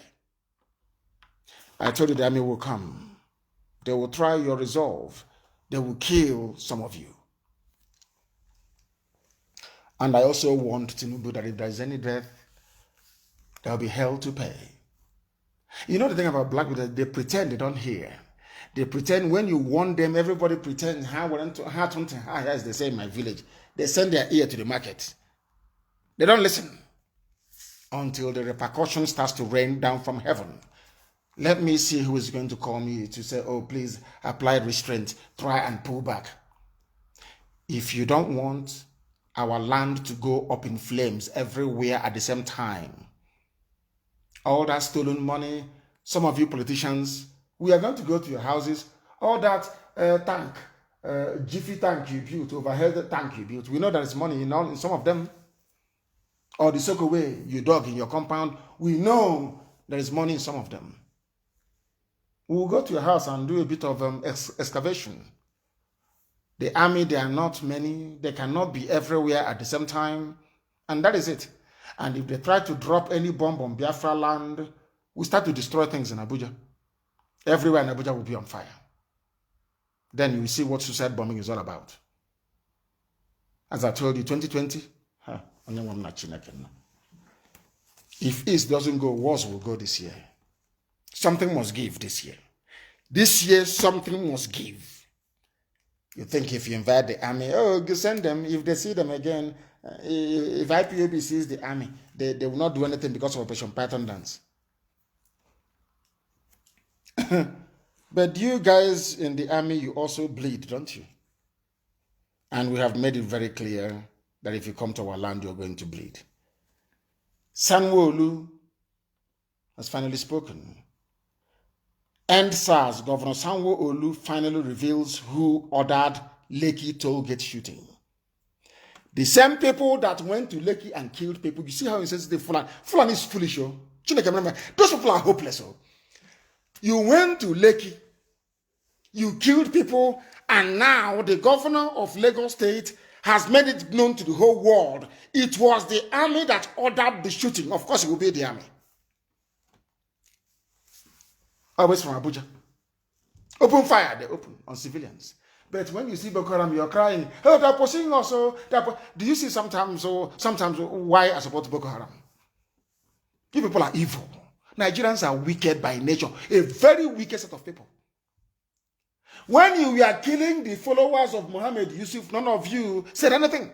I told you the army will come. They will try your resolve. They will kill some of you. And I also warned Tinubu that if there is any death, there will be hell to pay. You know the thing about black people, they pretend they don't hear. They pretend when you warn them, everybody pretends, as they say in my village. They send their ear to the market. They don't listen until the repercussion starts to rain down from heaven. Let me see who is going to call me to say, oh, please apply restraint, try and pull back. If you don't want our land to go up in flames everywhere at the same time, all that stolen money, some of you politicians, we are going to go to your houses, all that tank, jiffy tank you built, overhead tank you built, we know there is money in some of them. Or the soakaway you dug in your compound, we know there is money in some of them. We will go to your house and do a bit of excavation. The army, they are not many. They cannot be everywhere at the same time. And that is it. And if they try to drop any bomb on Biafra land, we start to destroy things in Abuja. Everywhere in Abuja will be on fire. Then you will see what suicide bombing is all about. As I told you, 2020, if East doesn't go, wars will go this year. Something must give this year. This year, something must give. You think if you invite the army, oh, you send them. If they see them again, if IPOB sees the army, they will not do anything because of Operation Python Dance. But you guys in the army, you also bleed, don't you? And we have made it very clear that if you come to our land, you're going to bleed. Sanwo-Olu has finally spoken. And SARS, Governor Sanwo-Olu finally reveals who ordered Lekki tollgate shooting. The same people that went to Lekki and killed people. You see how insensitive Fulani. Fulani is foolish, oh. Those people are hopeless, oh. You went to Lekki, you killed people, and now the governor of Lagos State has made it known to the whole world. It was the army that ordered the shooting. Of course, it will be the army. Always from Abuja. Open fire, they open on civilians. But when you see Boko Haram, you're crying, oh, they're pursuing us. Do you see sometimes why I support Boko Haram? You people are evil. Nigerians are wicked by nature. A very wicked set of people. When you were killing the followers of Muhammad Yusuf, none of you said anything.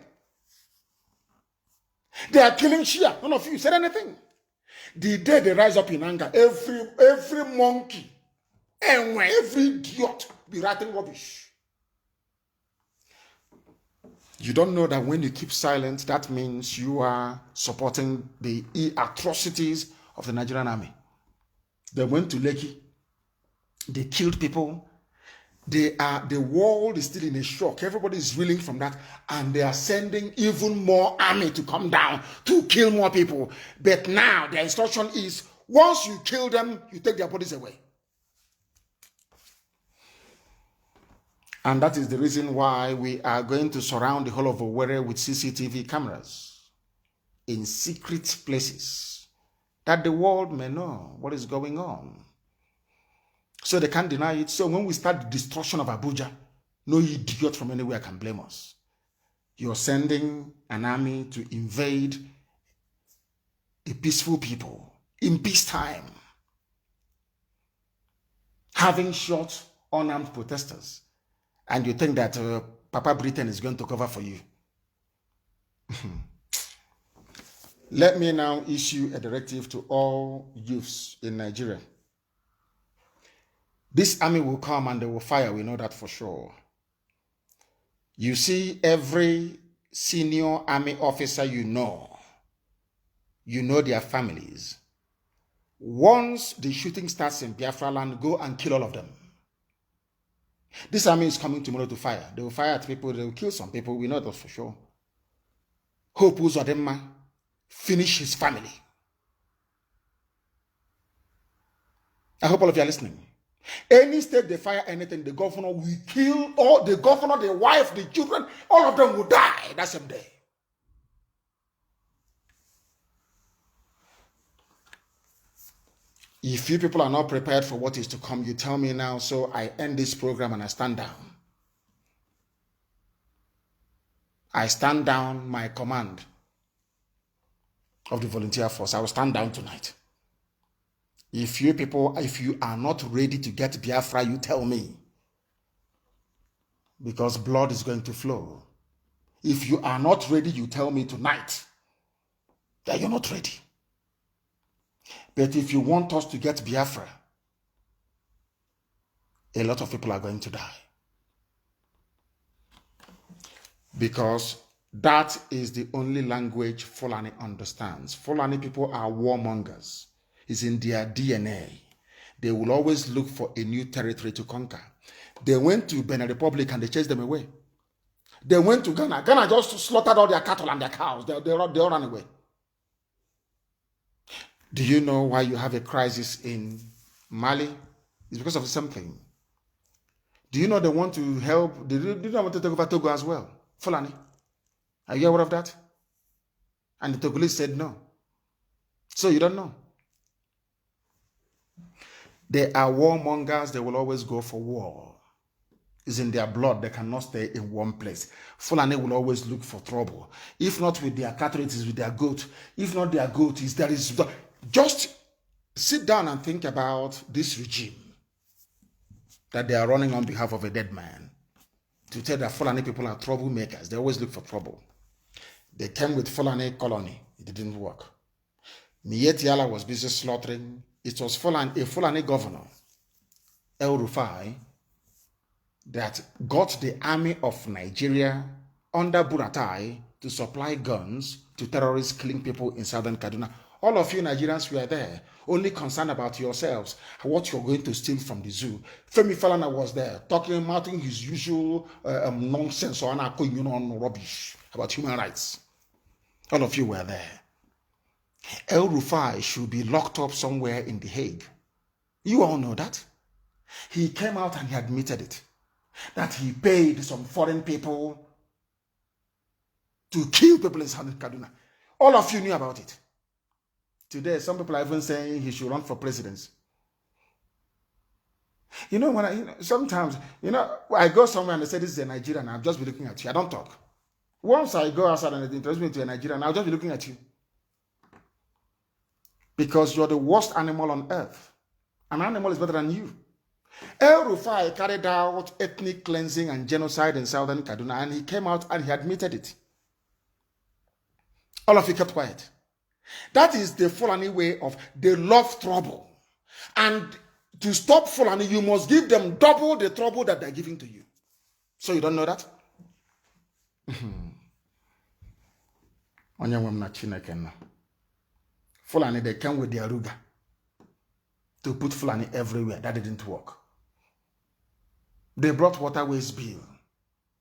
They are killing Shia, none of you said anything. The day they rise up in anger, every monkey and every idiot be writing rubbish. You don't know that when you keep silent, that means you are supporting the atrocities of the Nigerian army. They went to Lekki, they killed people. The world is still in a shock. Everybody is reeling from that, and they are sending even more army to come down to kill more people. But now the instruction is, once you kill them, you take their bodies away. And that is the reason why we are going to surround the whole of Owerri with CCTV cameras in secret places, that the world may know what is going on. So they can't deny it. So when we start the destruction of Abuja, no idiot from anywhere can blame us. You're sending an army to invade a peaceful people in peacetime, having shot unarmed protesters, and you think that Papa Britain is going to cover for you. Let me now issue a directive to all youths in Nigeria. This army will come and they will fire, we know that for sure. You see, every senior army officer you know their families. Once the shooting starts in Biafra land, go and kill all of them. This army is coming tomorrow to fire. They will fire at people, they will kill some people, we know that for sure. Hope Uzodinma finish his family. I hope all of you are listening. Any state they fire anything, the governor will kill all the governor, the wife, the children, all of them will die that same day. If you people are not prepared for what is to come, you tell me now, so I end this program and I stand down. I stand down my command of the volunteer force. I will stand down tonight. If you people, if you are not ready to get Biafra, you tell me. Because blood is going to flow. If you are not ready, you tell me tonight that you're not ready. But if you want us to get Biafra, a lot of people are going to die. Because that is the only language Fulani understands. Fulani people are warmongers. It's in their DNA. They will always look for a new territory to conquer. They went to Benin Republic and they chased them away. They went to Ghana. Ghana just slaughtered all their cattle and their cows. They all ran away. Do you know why you have a crisis in Mali? It's because of something. Do you know they want to help? Do you know they want to take over Togo as well? Fulani. Are you aware of that? And the Togolese said no. So you don't know. They are warmongers. They will always go for war. It's in their blood. They cannot stay in one place. Fulani will always look for trouble. If not with their cattle, it is with their goat. If not their goat, there is. Just sit down and think about this regime that they are running on behalf of a dead man. To tell that Fulani people are troublemakers. They always look for trouble. They came with Fulani colony. It didn't work. Mieti Allah was busy slaughtering. It was a Fulani governor, El Rufai, that got the army of Nigeria under Buratai to supply guns to terrorists killing people in southern Kaduna. All of you Nigerians were there, only concerned about yourselves, what you're going to steal from the zoo. Femi Falana was there, mouthing his usual nonsense or rubbish about human rights. All of you were there. El Rufai should be locked up somewhere in The Hague. You all know that. He came out and he admitted it. That he paid some foreign people to kill people in southern Kaduna. All of you knew about it. Today, some people are even saying he should run for presidency. You know, sometimes, I go somewhere and they say this is a Nigerian, I'll just be looking at you. I don't talk. Once I go outside and it introduces me to a Nigerian, I'll just be looking at you. Because you're the worst animal on earth. An animal is better than you. El Rufai carried out ethnic cleansing and genocide in southern Kaduna, and he came out and he admitted it. All of you kept quiet. That is the Fulani way of, they love trouble. And to stop Fulani, you must give them double the trouble that they're giving to you. So you don't know that? Fulani, they came with their ruga to put Fulani everywhere. That didn't work. They brought waterways bill.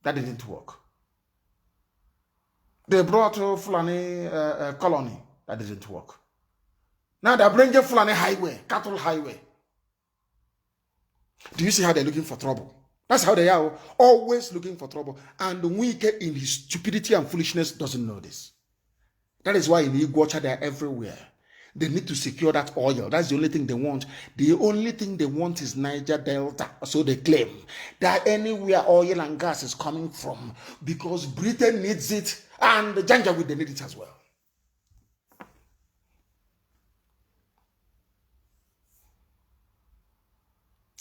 That didn't work. They brought Fulani colony. That didn't work. Now they're bringing Fulani highway, cattle highway. Do you see how they're looking for trouble? That's how they are, always looking for trouble. And Wike, in his stupidity and foolishness, doesn't know this. That is why in Iguacha they are everywhere. They need to secure that oil. That's the only thing they want. The only thing they want is Niger Delta. So they claim that anywhere oil and gas is coming from, because Britain needs it and the Janjaweed, they need it as well.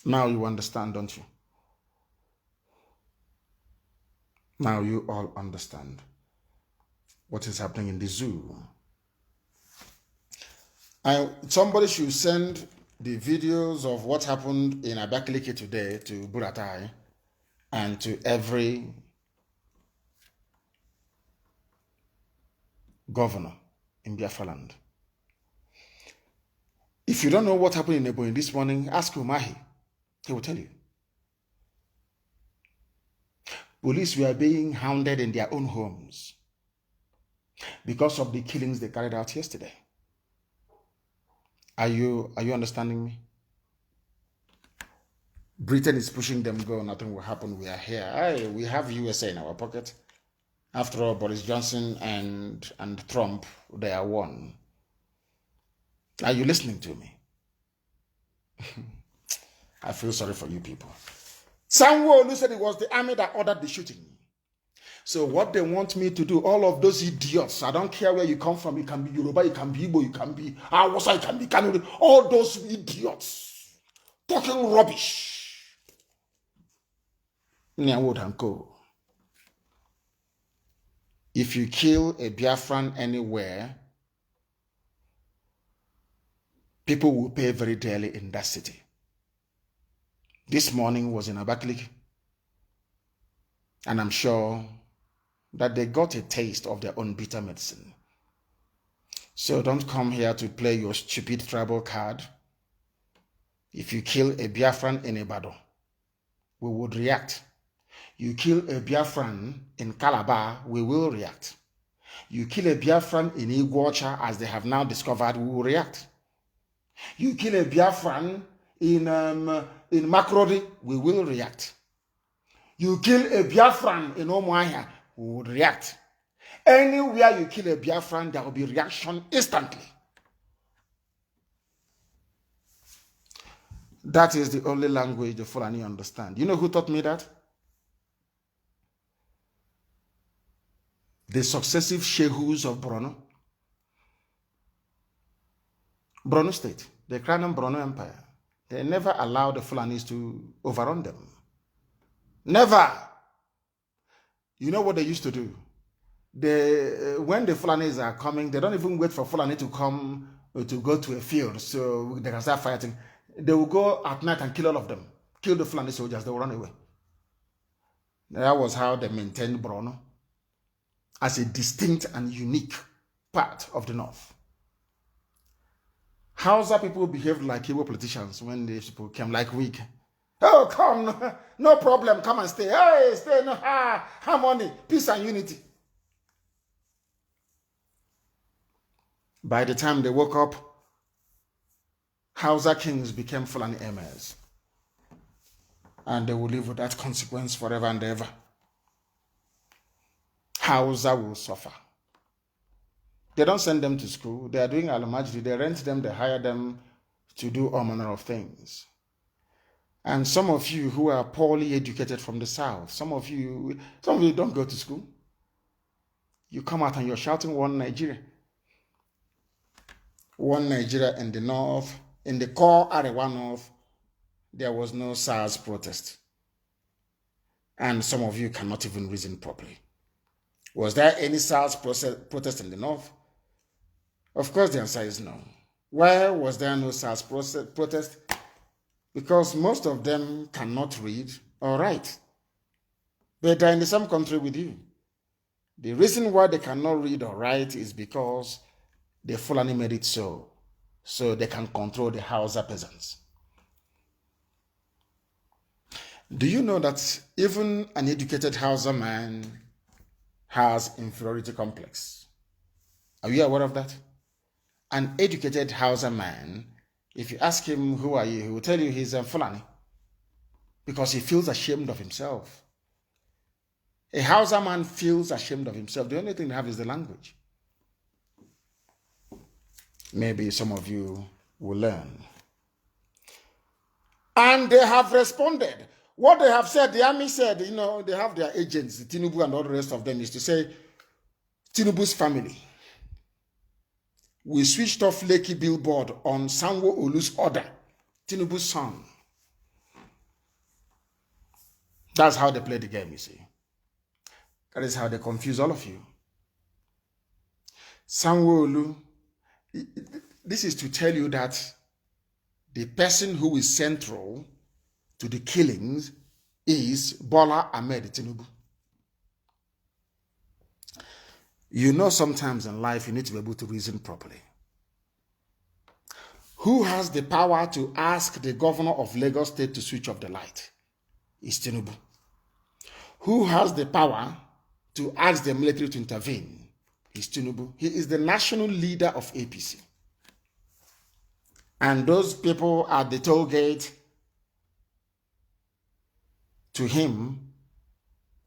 Now you understand, don't you? Now you all understand what is happening in the zoo. Somebody should send the videos of what happened in Abakaliki today to Buratai and to every governor in Biafra land. If you don't know what happened in Ebonyi this morning, ask Umahi. He will tell you. Police were being hounded in their own homes because of the killings they carried out yesterday. Are you understanding me? Britain is pushing them, go, nothing will happen. We are here. Hey, we have USA in our pocket. After all, Boris Johnson and Trump, they are one. Are you listening to me? I feel sorry for you people. Sanwo-Olu said it was the army that ordered the shooting. So what they want me to do, all of those idiots, I don't care where you come from, you can be Yoruba, you can be Igbo, you can be Hausa, you can be Kanu, all those idiots talking rubbish. If you kill a Biafran anywhere, people will pay very dearly in that city. This morning was in Abakaliki, and I'm sure that they got a taste of their own bitter medicine. So don't come here to play your stupid tribal card. If you kill a Biafran in Ibadan, we would react. You kill a Biafran in Calabar, we will react. You kill a Biafran in Iguacha, as they have now discovered, we will react. You kill a Biafran in Makurdi, we will react. You kill a Biafran in Omoahia, we would react. Anywhere you kill a Biafran, there will be reaction instantly. That is the only language the Fulani understand. You know who taught me that? The successive shehus of Borno. Borno State, the Crown Borno Empire. They never allowed the Fulanis to overrun them. Never. You know what they used to do? When the Fulanis are coming, they don't even wait for Fulani to come to go to a field so they can start fighting. They will go at night and kill all of them. Kill the Fulani soldiers, they will run away. That was how they maintained Borno as a distinct and unique part of the North. Hausa people behaved like Igbo politicians when these people came, like weak. Oh, come, no problem, come and stay. Hey, stay, no, harmony, peace and unity. By the time they woke up, Hausa kings became Fulani emirs. And they will live with that consequence forever and ever. Hausa will suffer. They don't send them to school. They are doing al-majri. They rent them. They hire them to do all manner of things. And some of you who are poorly educated from the South, some of you don't go to school. You come out and you're shouting one Nigeria. One Nigeria in the North, in the core Arewa North, there was no SARS protest. And some of you cannot even reason properly. Was there any SARS protest in the North? Of course, the answer is no. Why was there no SARS protest? Because most of them cannot read or write. But they're in the same country with you. The reason why they cannot read or write is because the Fulani made it so they can control the Hausa peasants. Do you know that even an educated Hausa man has inferiority complex? Are you aware of that? An educated Hausa man, if you ask him, who are you, he will tell you he's a Fulani because he feels ashamed of himself. A Hausa man feels ashamed of himself. The only thing they have is the language. Maybe some of you will learn. And they have responded. What they have said, the army said, they have their agents, Tinubu and all the rest of them, is to say, Tinubu's family. We switched off Lekki billboard on Sanwo-Olu's order, Tinubu's son. That's how they play the game, you see. That is how they confuse all of you. Sanwo-Olu, this is to tell you that the person who is central to the killings is Bola Ahmed Tinubu. You know, sometimes in life you need to be able to reason properly. Who has the power to ask the governor of Lagos State to switch off the light? It's Tinubu. Who has the power to ask the military to intervene? It's Tinubu. He is the national leader of APC. And those people at the toll gate to him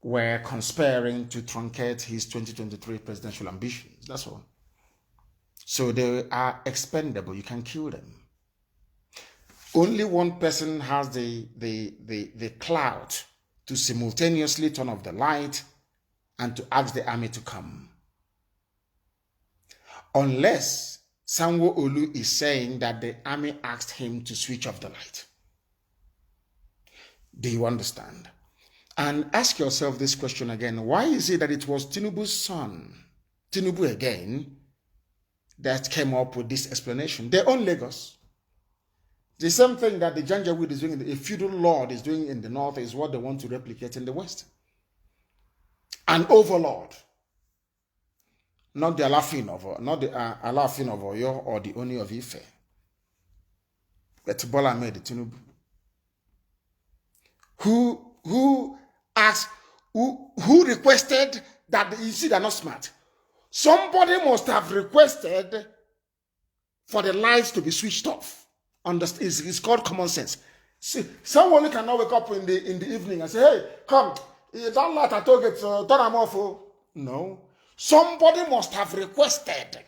were conspiring to truncate his 2023 presidential ambitions. That's all. So they are expendable. You can kill them. Only one person has the clout to simultaneously turn off the light and to ask the army to come. Unless Sanwo-Olu is saying that the army asked him to switch off the light. Do you understand? And ask yourself this question again. Why is it that it was Tinubu's son, Tinubu again, that came up with this explanation? They own Lagos. The same thing that the Janjaweed is doing, a feudal lord is doing in the north, is what they want to replicate in the west. An overlord. Not the Alafin of Oyo or the Oni of Ife. But Bola made Tinubu. Who asked, who requested that, you see, they're not smart. Somebody must have requested for the lights to be switched off. It's called common sense. See, someone cannot wake up in the evening and say, hey, come, that light I told it, turn them off. No. Somebody must have requested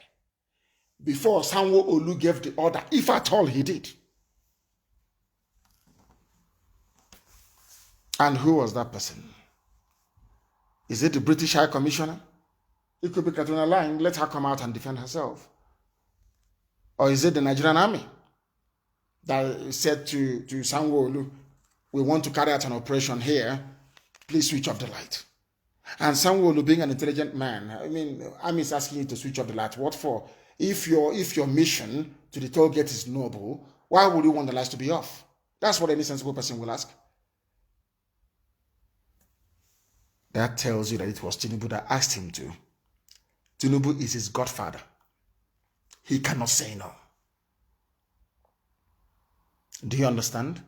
before Sanwo-Olu gave the order, if at all he did. And who was that person? Is it the British High Commissioner? It could be Katrina Lang. Let her come out and defend herself. Or is it the Nigerian army that said to Sanwo-Olu, we want to carry out an operation here, please switch off the light? And Sanwo-Olu, being an intelligent man, I mean, army is asking you to switch off the light. What for? If your mission to the toll gate is noble, why would you want the lights to be off? That's what any sensible person will ask. That tells you that it was Tinubu that asked him to. Tinubu is his godfather. He cannot say no. Do you understand?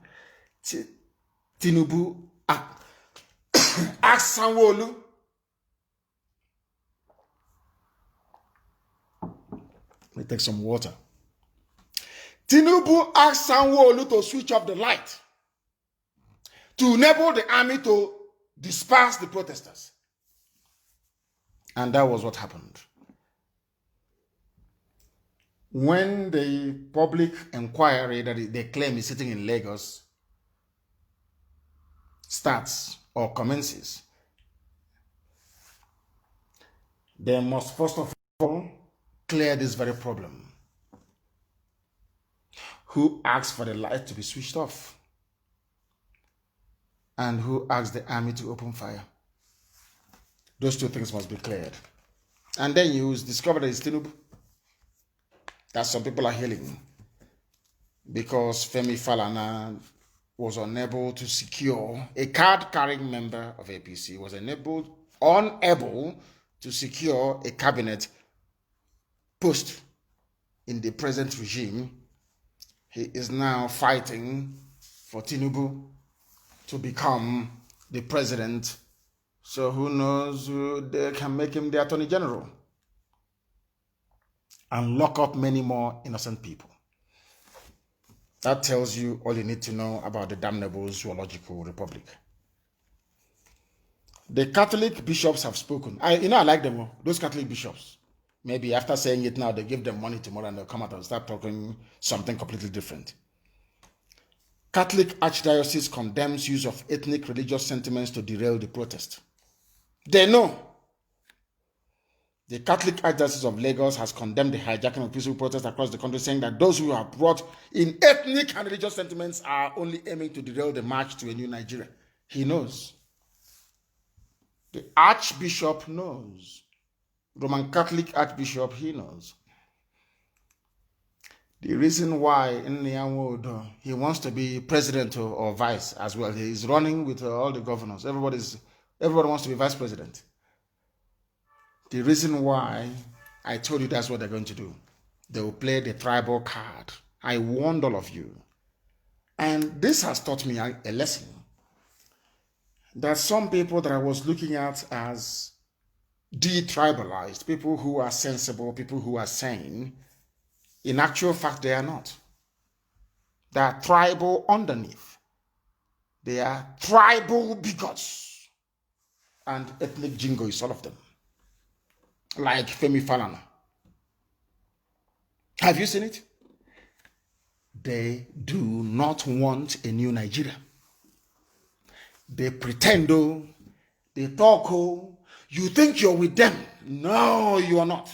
Tinubu asked Sanwo-Olu. Let me take some water. Tinubu asked Sanwo-Olu to switch off the light to enable the army to disperse the protesters. And that was what happened. When the public inquiry that they claim is sitting in Lagos starts or commences, they must first of all clear this very problem. Who asked for the light to be switched off? And who asked the army to open fire? Those two things must be cleared. And then you discover that it's Tinubu. That some people are hailing. Because Femi Falana was unable to secure, a card-carrying member of APC was unable to secure a cabinet post in the present regime. He is now fighting for Tinubu to become the president. So who knows, they can make him the Attorney General and lock up many more innocent people. That tells you all you need to know about the damnable zoological republic. The Catholic bishops have spoken. I like them, those Catholic bishops. Maybe after saying it now, they give them money tomorrow and they'll come out and start talking something completely different. Catholic Archdiocese condemns use of ethnic religious sentiments to derail the protest. They know. The Catholic Archdiocese of Lagos has condemned the hijacking of peaceful protests across the country, saying that those who are brought in ethnic and religious sentiments are only aiming to derail the march to a new Nigeria. He knows. The Archbishop knows. Roman Catholic Archbishop, he knows. The reason why Nnamdi, he wants to be president or vice as well. He's running with all the governors. Everybody wants to be vice president. The reason why I told you that's what they're going to do. They will play the tribal card. I warned all of you. And this has taught me a lesson. That some people that I was looking at as de-tribalized, people who are sensible, people who are sane, in actual fact, they are not. They are tribal underneath. They are tribal bigots and ethnic jingoists, all of them. Like Femi Falana. Have you seen it? They do not want a new Nigeria. They pretend, oh, they talk, oh, you think you're with them. No, you are not.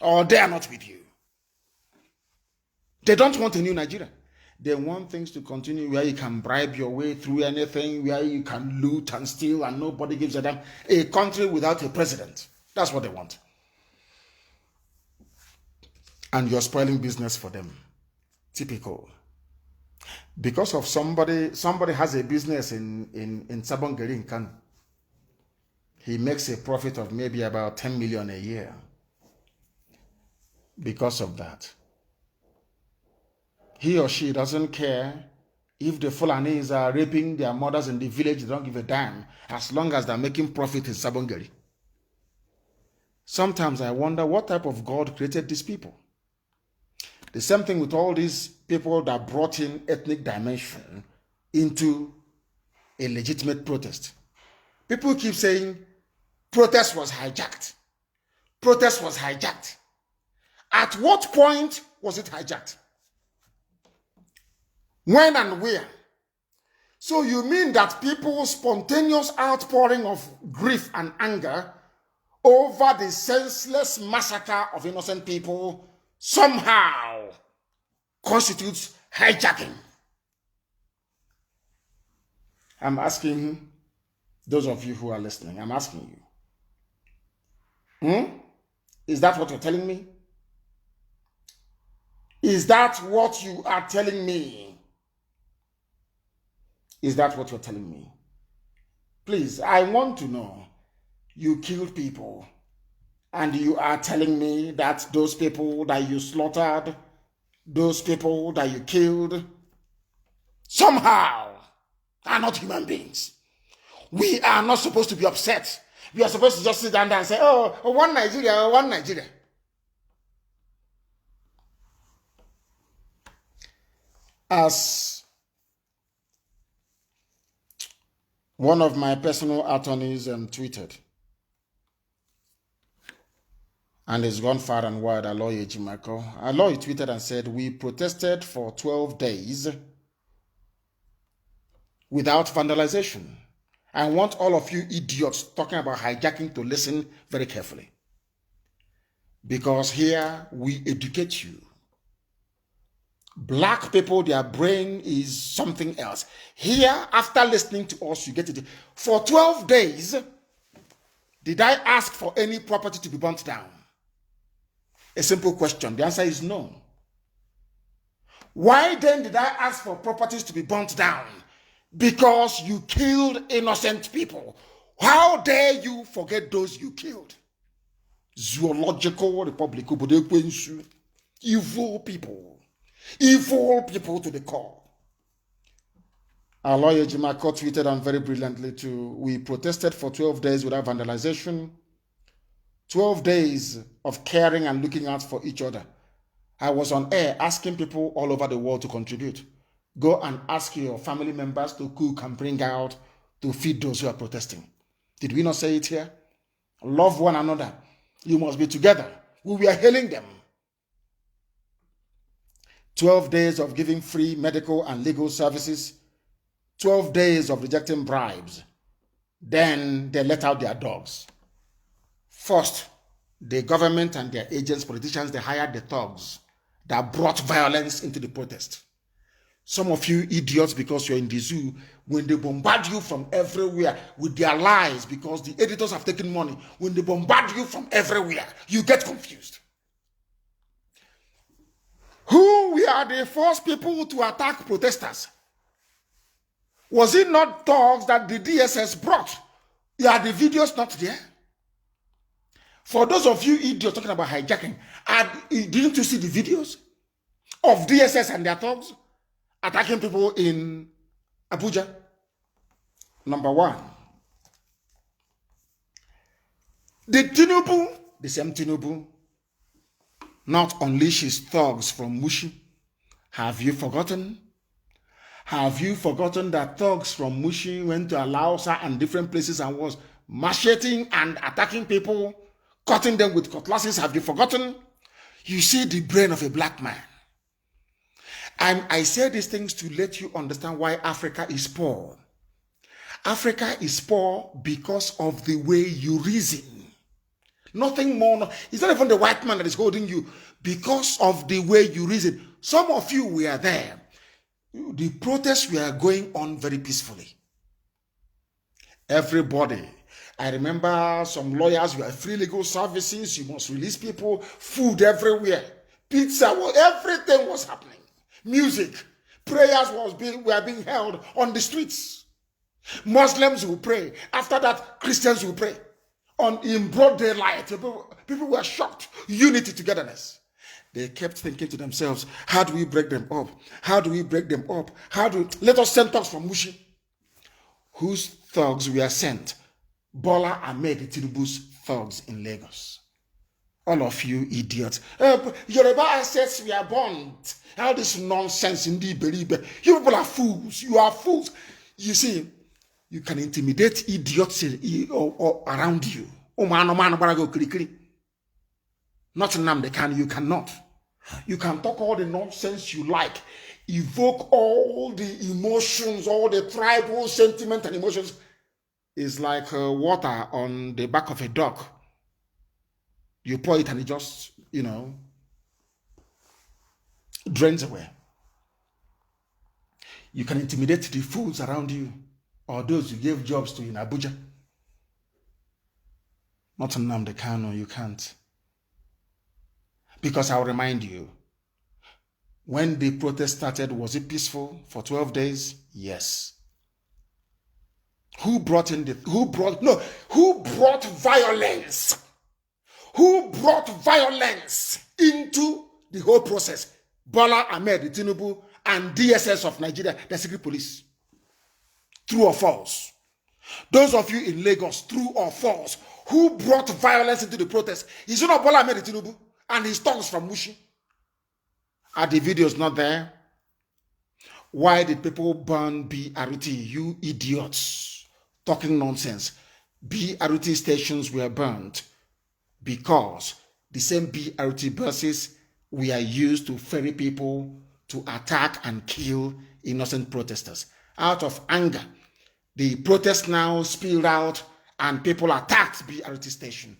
Or they are not with you. They don't want a new Nigeria. They want things to continue where you can bribe your way through anything, where you can loot and steal and nobody gives a damn. A country without a president. That's what they want. And you're spoiling business for them. Typical. Because of somebody has a business in Sabongeri in Kanu. He makes a profit of maybe about 10 million a year. Because of that. He or she doesn't care if the Fulanis are raping their mothers in the village. They don't give a damn as long as they're making profit in Sabongeri. Sometimes I wonder what type of God created these people. The same thing with all these people that brought in ethnic dimension into a legitimate protest. People keep saying protest was hijacked. Protest was hijacked. At what point was it hijacked? When and where? So you mean that people's spontaneous outpouring of grief and anger over the senseless massacre of innocent people somehow constitutes hijacking? I'm asking those of you who are listening, I'm asking you. Is that what you're telling me? Is that what you are telling me? Is that what you're telling me? Please, I want to know. You killed people, and you are telling me that those people that you slaughtered, those people that you killed, somehow are not human beings. We are not supposed to be upset. We are supposed to just sit down there and say, oh, one Nigeria, one Nigeria. As one of my personal attorneys tweeted, and it's gone far and wide, Aloy Ejimako. Aloy tweeted and said, we protested for 12 days without vandalization. I want all of you idiots talking about hijacking to listen very carefully. Because here we educate you. Black people, their brain is something else. Here, after listening to us, you get it. For 12 days, did I ask for any property to be burnt down? A simple question. The answer is no. Why then did I ask for properties to be burnt down? Because you killed innocent people. How dare you forget those you killed? Zoological Republic, evil people. Evil people to the core. Our lawyer Jimako tweeted and very brilliantly too, we protested for 12 days without vandalization. 12 days of caring and looking out for each other. I was on air asking people all over the world to contribute. Go and ask your family members to cook and bring out to feed those who are protesting. Did we not say it here? Love one another. You must be together. We were hailing them. 12 days of giving free medical and legal services. 12 days of rejecting bribes. Then they let out their dogs. First, the government and their agents, politicians, they hired the thugs that brought violence into the protest. Some of you idiots, because you're in the zoo, when they bombard you from everywhere with their lies, because the editors have taken money, when they bombard you from everywhere, you get confused. Who were the first people to attack protesters? Was it not thugs that the DSS brought? Are the videos not there? For those of you idiots talking about hijacking, didn't you see the videos of DSS and their thugs attacking people in Abuja? Number one. The same Tinubu, not unleash his thugs from Mushi. Have you forgotten? Have you forgotten that thugs from Mushi went to Alausa and different places and was macheting and attacking people, cutting them with cutlasses? Have you forgotten? You see the brain of a black man. And I say these things to let you understand why Africa is poor. Africa is poor because of the way you reason. Nothing more. It's not even the white man that is holding you. Because of the way you reason. Some of you were there. The protests were going on very peacefully. Everybody. I remember some lawyers were free legal services. You must release people. Food everywhere. Pizza. Everything was happening. Music. Prayers were being held on the streets. Muslims will pray. After that, Christians will pray. In broad daylight, people were shocked. Unity, togetherness. They kept thinking to themselves, how do we break them up? How do we break them up? Let us send thugs from Mushi. Whose thugs were sent? Bola Ahmed Tinubu's thugs in Lagos. All of you idiots. Yoruba assets were burned. All this nonsense in the Beribe. You people are fools. You are fools. You see, you can intimidate idiots around you. Not Nnamdi Kanu, you cannot. You can talk all the nonsense you like. Evoke all the emotions, all the tribal sentiment and emotions. It's like water on the back of a duck. You pour it and it just, drains away. You can intimidate the fools around you. Or those you gave jobs to in Abuja. Not Nnamdi Kanu, you can't. Because I'll remind you, when the protest started, was it peaceful for 12 days? Yes. Who brought violence? Who brought violence into the whole process? Bola Ahmed Tinubu and DSS of Nigeria, the secret police. True or false? Those of you in Lagos, true or false? Who brought violence into the protest? Is it not Bola Ahmed Tinubu and his thugs from Mushi? Are the videos not there? Why did people burn BRT? You idiots. Talking nonsense. BRT stations were burned because the same BRT buses were used to ferry people to attack and kill innocent protesters. Out of anger, the protest now spilled out and people attacked BRT station.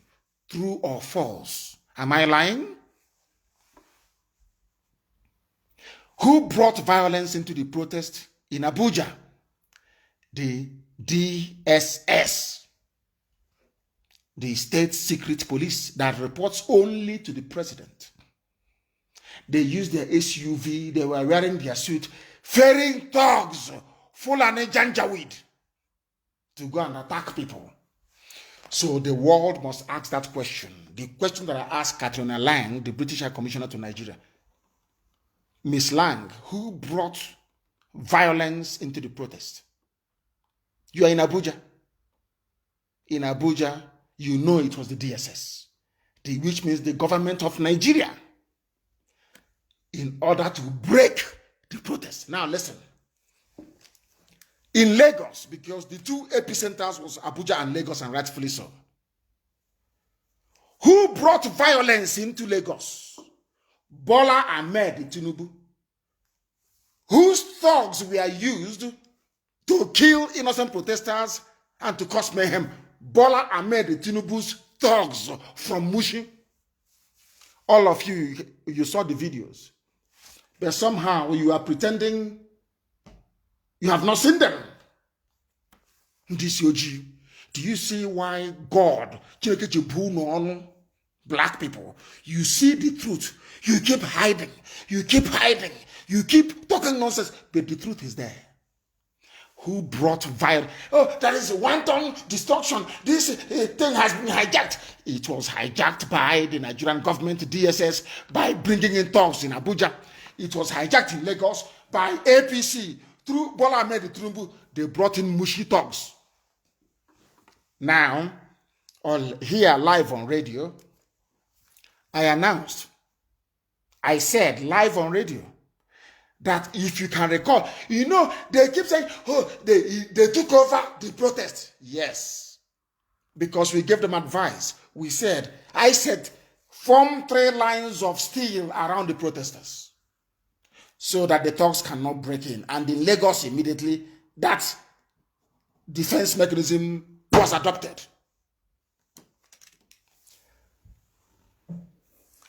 True or false? Am I lying? Who brought violence into the protest in Abuja? The DSS, the state secret police that reports only to the president. They used their SUV, they were wearing their suit, ferrying thugs, Fulani Janjaweed, to go and attack people. So the world must ask that question. The question that I asked Katrina Lang, the British High Commissioner to Nigeria. Miss Lang, who brought violence into the protest? You are in Abuja. In Abuja, you know it was the DSS, which means the government of Nigeria, in order to break the protest. Now listen. In Lagos, because the two epicenters was Abuja and Lagos, and rightfully so. Who brought violence into Lagos? Bola Ahmed Tinubu. Whose thugs were used to kill innocent protesters and to cause mayhem? Bola Ahmed Tinubu's thugs from Mushi. All of you saw the videos. But somehow you are pretending you have not seen them. Do you see why God, black people, you see the truth, you keep hiding, you keep talking nonsense, but the truth is there. Who brought violence? Oh, that is wanton destruction. This thing has been hijacked. It was hijacked by the Nigerian government, DSS, by bringing in thugs in Abuja. It was hijacked in Lagos by APC. Through Bola Ahmed Tinubu, they brought in Mushi thugs. Now, here live on radio, I said live on radio, that if you can recall, you know, they keep saying, oh, they took over the protest. Yes, because we gave them advice. I said, form 3 lines of steel around the protesters so that the thugs cannot break in. And in Lagos, immediately, that defense mechanism was adopted.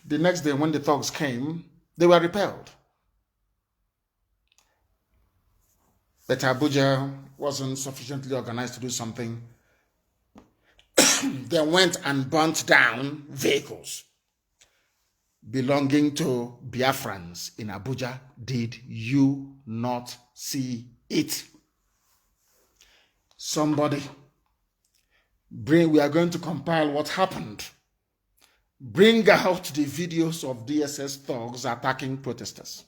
The next day, when the thugs came, they were repelled. But Abuja wasn't sufficiently organized to do something. They went and burnt down vehicles belonging to Biafrans in Abuja. Did you not see it? Somebody, we are going to compile what happened. Bring out the videos of DSS thugs attacking protesters.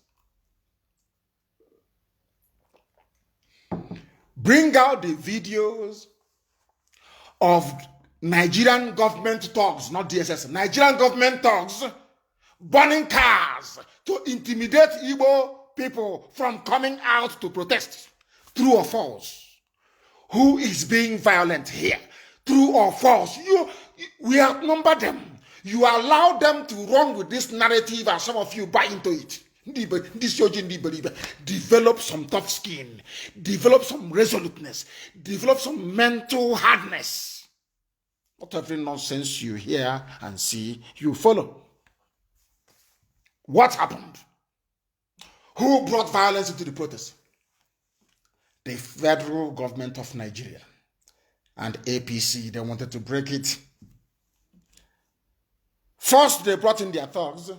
Bring out the videos of Nigerian government thugs, not DSS, Nigerian government thugs burning cars to intimidate Igbo people from coming out to protest. True or false? Who is being violent here? True or false? We outnumber them. You allow them to run with this narrative and some of you buy into it. Develop some tough skin. Develop some resoluteness. Develop some mental hardness. Whatever nonsense you hear and see, you follow. What happened? Who brought violence into the protest? The federal government of Nigeria and APC. They wanted to break it. First, they brought in their thugs.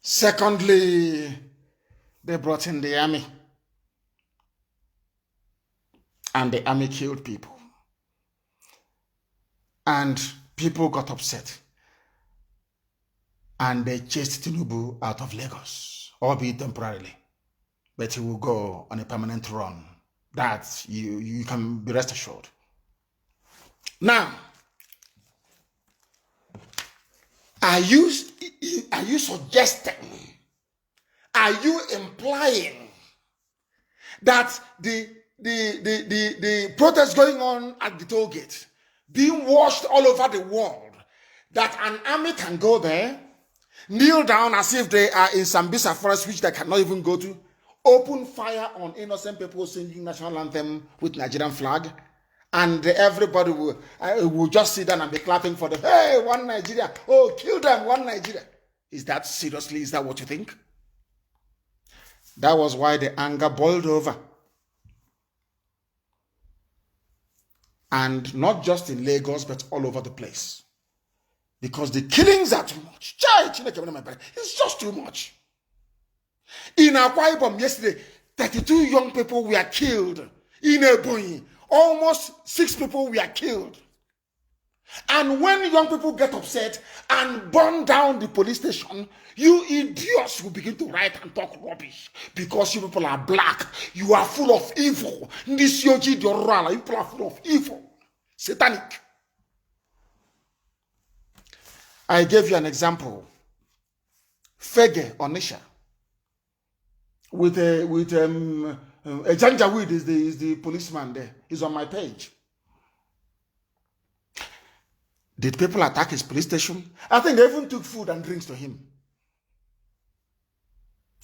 Secondly, they brought in the army. And the army killed people. And people got upset. And they chased Tinubu out of Lagos, albeit temporarily. But he will go on a permanent run. That you can be rest assured. Now, are you suggesting, are you implying that the protest going on at the toll gate, being watched all over the world, that an army can go there, kneel down as if they are in Sambisa forest, which they cannot even go to, open fire on innocent people singing national anthem with Nigerian flag, and everybody will just sit down and be clapping for them. Hey, one Nigeria. Oh, kill them, one Nigeria. Is that seriously? Is that what you think? That was why the anger boiled over. And not just in Lagos, but all over the place. Because the killings are too much. It's just too much. In Akwa Ibom yesterday, 32 young people were killed. In Ebonyi, almost 6 people were killed. And when young people get upset and burn down the police station, you idiots will begin to write and talk rubbish because you people are black. You are full of evil. You people are full of evil. Satanic. I gave you an example. Fege Onisha. With a Janjaweed is the policeman there. He's on my page. Did people attack his police station? I think they even took food and drinks to him.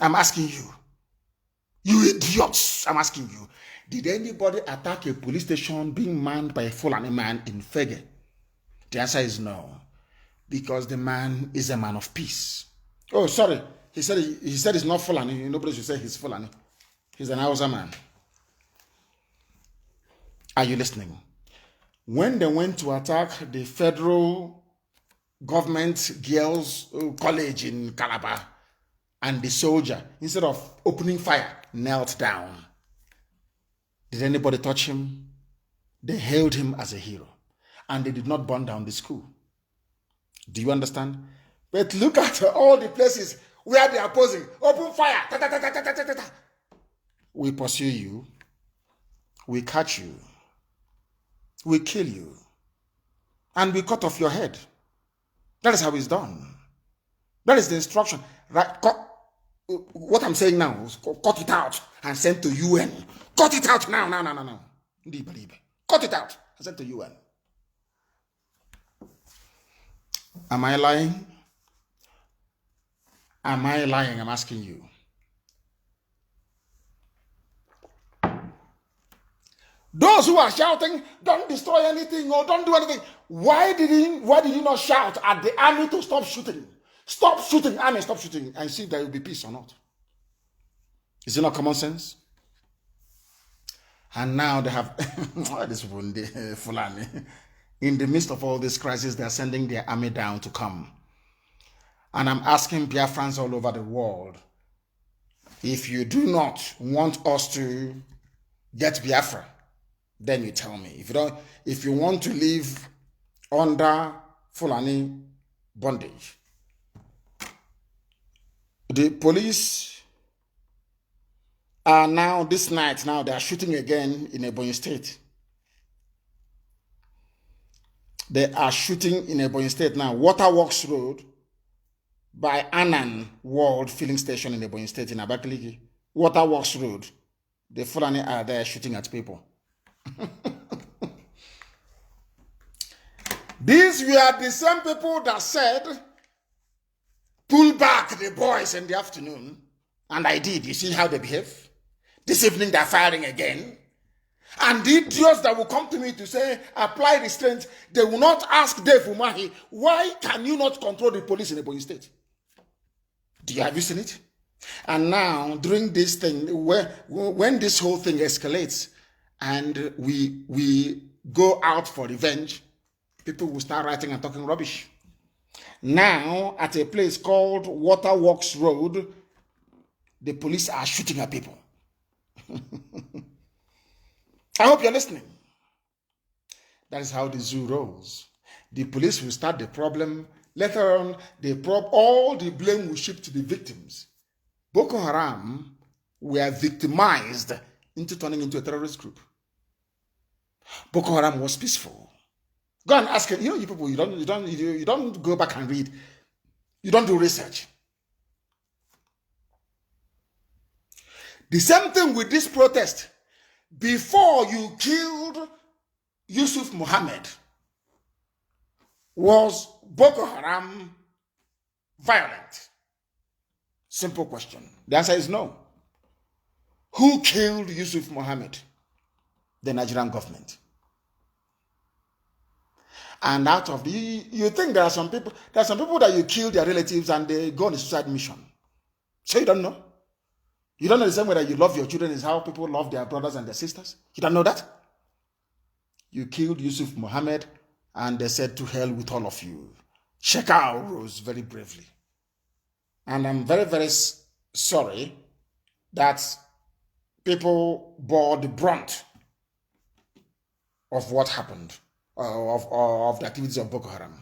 I'm asking you. You idiots. I'm asking you. Did anybody attack a police station being manned by a Fulani man in Fege? The answer is no. Because the man is a man of peace. Oh, sorry. He said he's not Fulani. Nobody should say he's Fulani. He's an Hausa man. Are you listening? When they went to attack the federal government girls' college in Calabar, and the soldier, instead of opening fire, knelt down. Did anybody touch him? They hailed him as a hero. And they did not burn down the school. Do you understand? But look at all the places where they are opposing. Open fire. Ta, ta, ta, ta, ta, ta, ta, ta. We pursue you. We catch you. We kill you. And we cut off your head. That is how it's done. That is the instruction. Right? what I'm saying now is cut it out and send to UN. Cut it out now. Cut it out and send to UN. Am I lying? Am I lying? I'm asking you. Those who are shouting, don't destroy anything or don't do anything. Why did you not shout at the army to stop shooting? Stop shooting, army, stop shooting, and see if there will be peace or not. Is it not common sense? And now they have this Fulani. In the midst of all this crisis, they are sending their army down to come. And I'm asking Biafrans all over the world, if you do not want us to get Biafra, then you tell me. If you want to live under Fulani bondage, the police are now, this night, now they are shooting again in Ebonyi State. They are shooting in Ebonyi State now. Waterworks Road by Anan World Filling Station in Ebonyi State in Abakaliki. Waterworks Road. The Fulani are there shooting at people. These were the same people that said, pull back the boys in the afternoon. And I did. You see how they behave? This evening they're firing again. And the idiots that will come to me to say, apply restraint, they will not ask Dave Umahi, why can you not control the police in Ebonyi State? Have you seen it? And now, during this thing, when this whole thing escalates and we go out for revenge, people will start writing and talking rubbish. Now, at a place called Waterworks Road, the police are shooting at people. I hope you're listening. That is how the zoo rolls. The police will start the problem. Later on, all the blame will shift to the victims. Boko Haram were victimized into turning into a terrorist group. Boko Haram was peaceful. Go and ask it. You people, you don't go back and read. You don't do research. The same thing with this protest. Before you killed Yusuf Muhammad, was Boko Haram violent? Simple question. The answer is no. Who killed Yusuf Muhammad? The Nigerian government. And out of you think there are some people that you kill their relatives and they go on a suicide mission. So you don't know? You don't know the same way that you love your children is how people love their brothers and their sisters? You don't know that? You killed Yusuf Muhammad and they said to hell with all of you. Shekau rose very bravely. And I'm very, very sorry that people bore the brunt of what happened, of the activities of Boko Haram.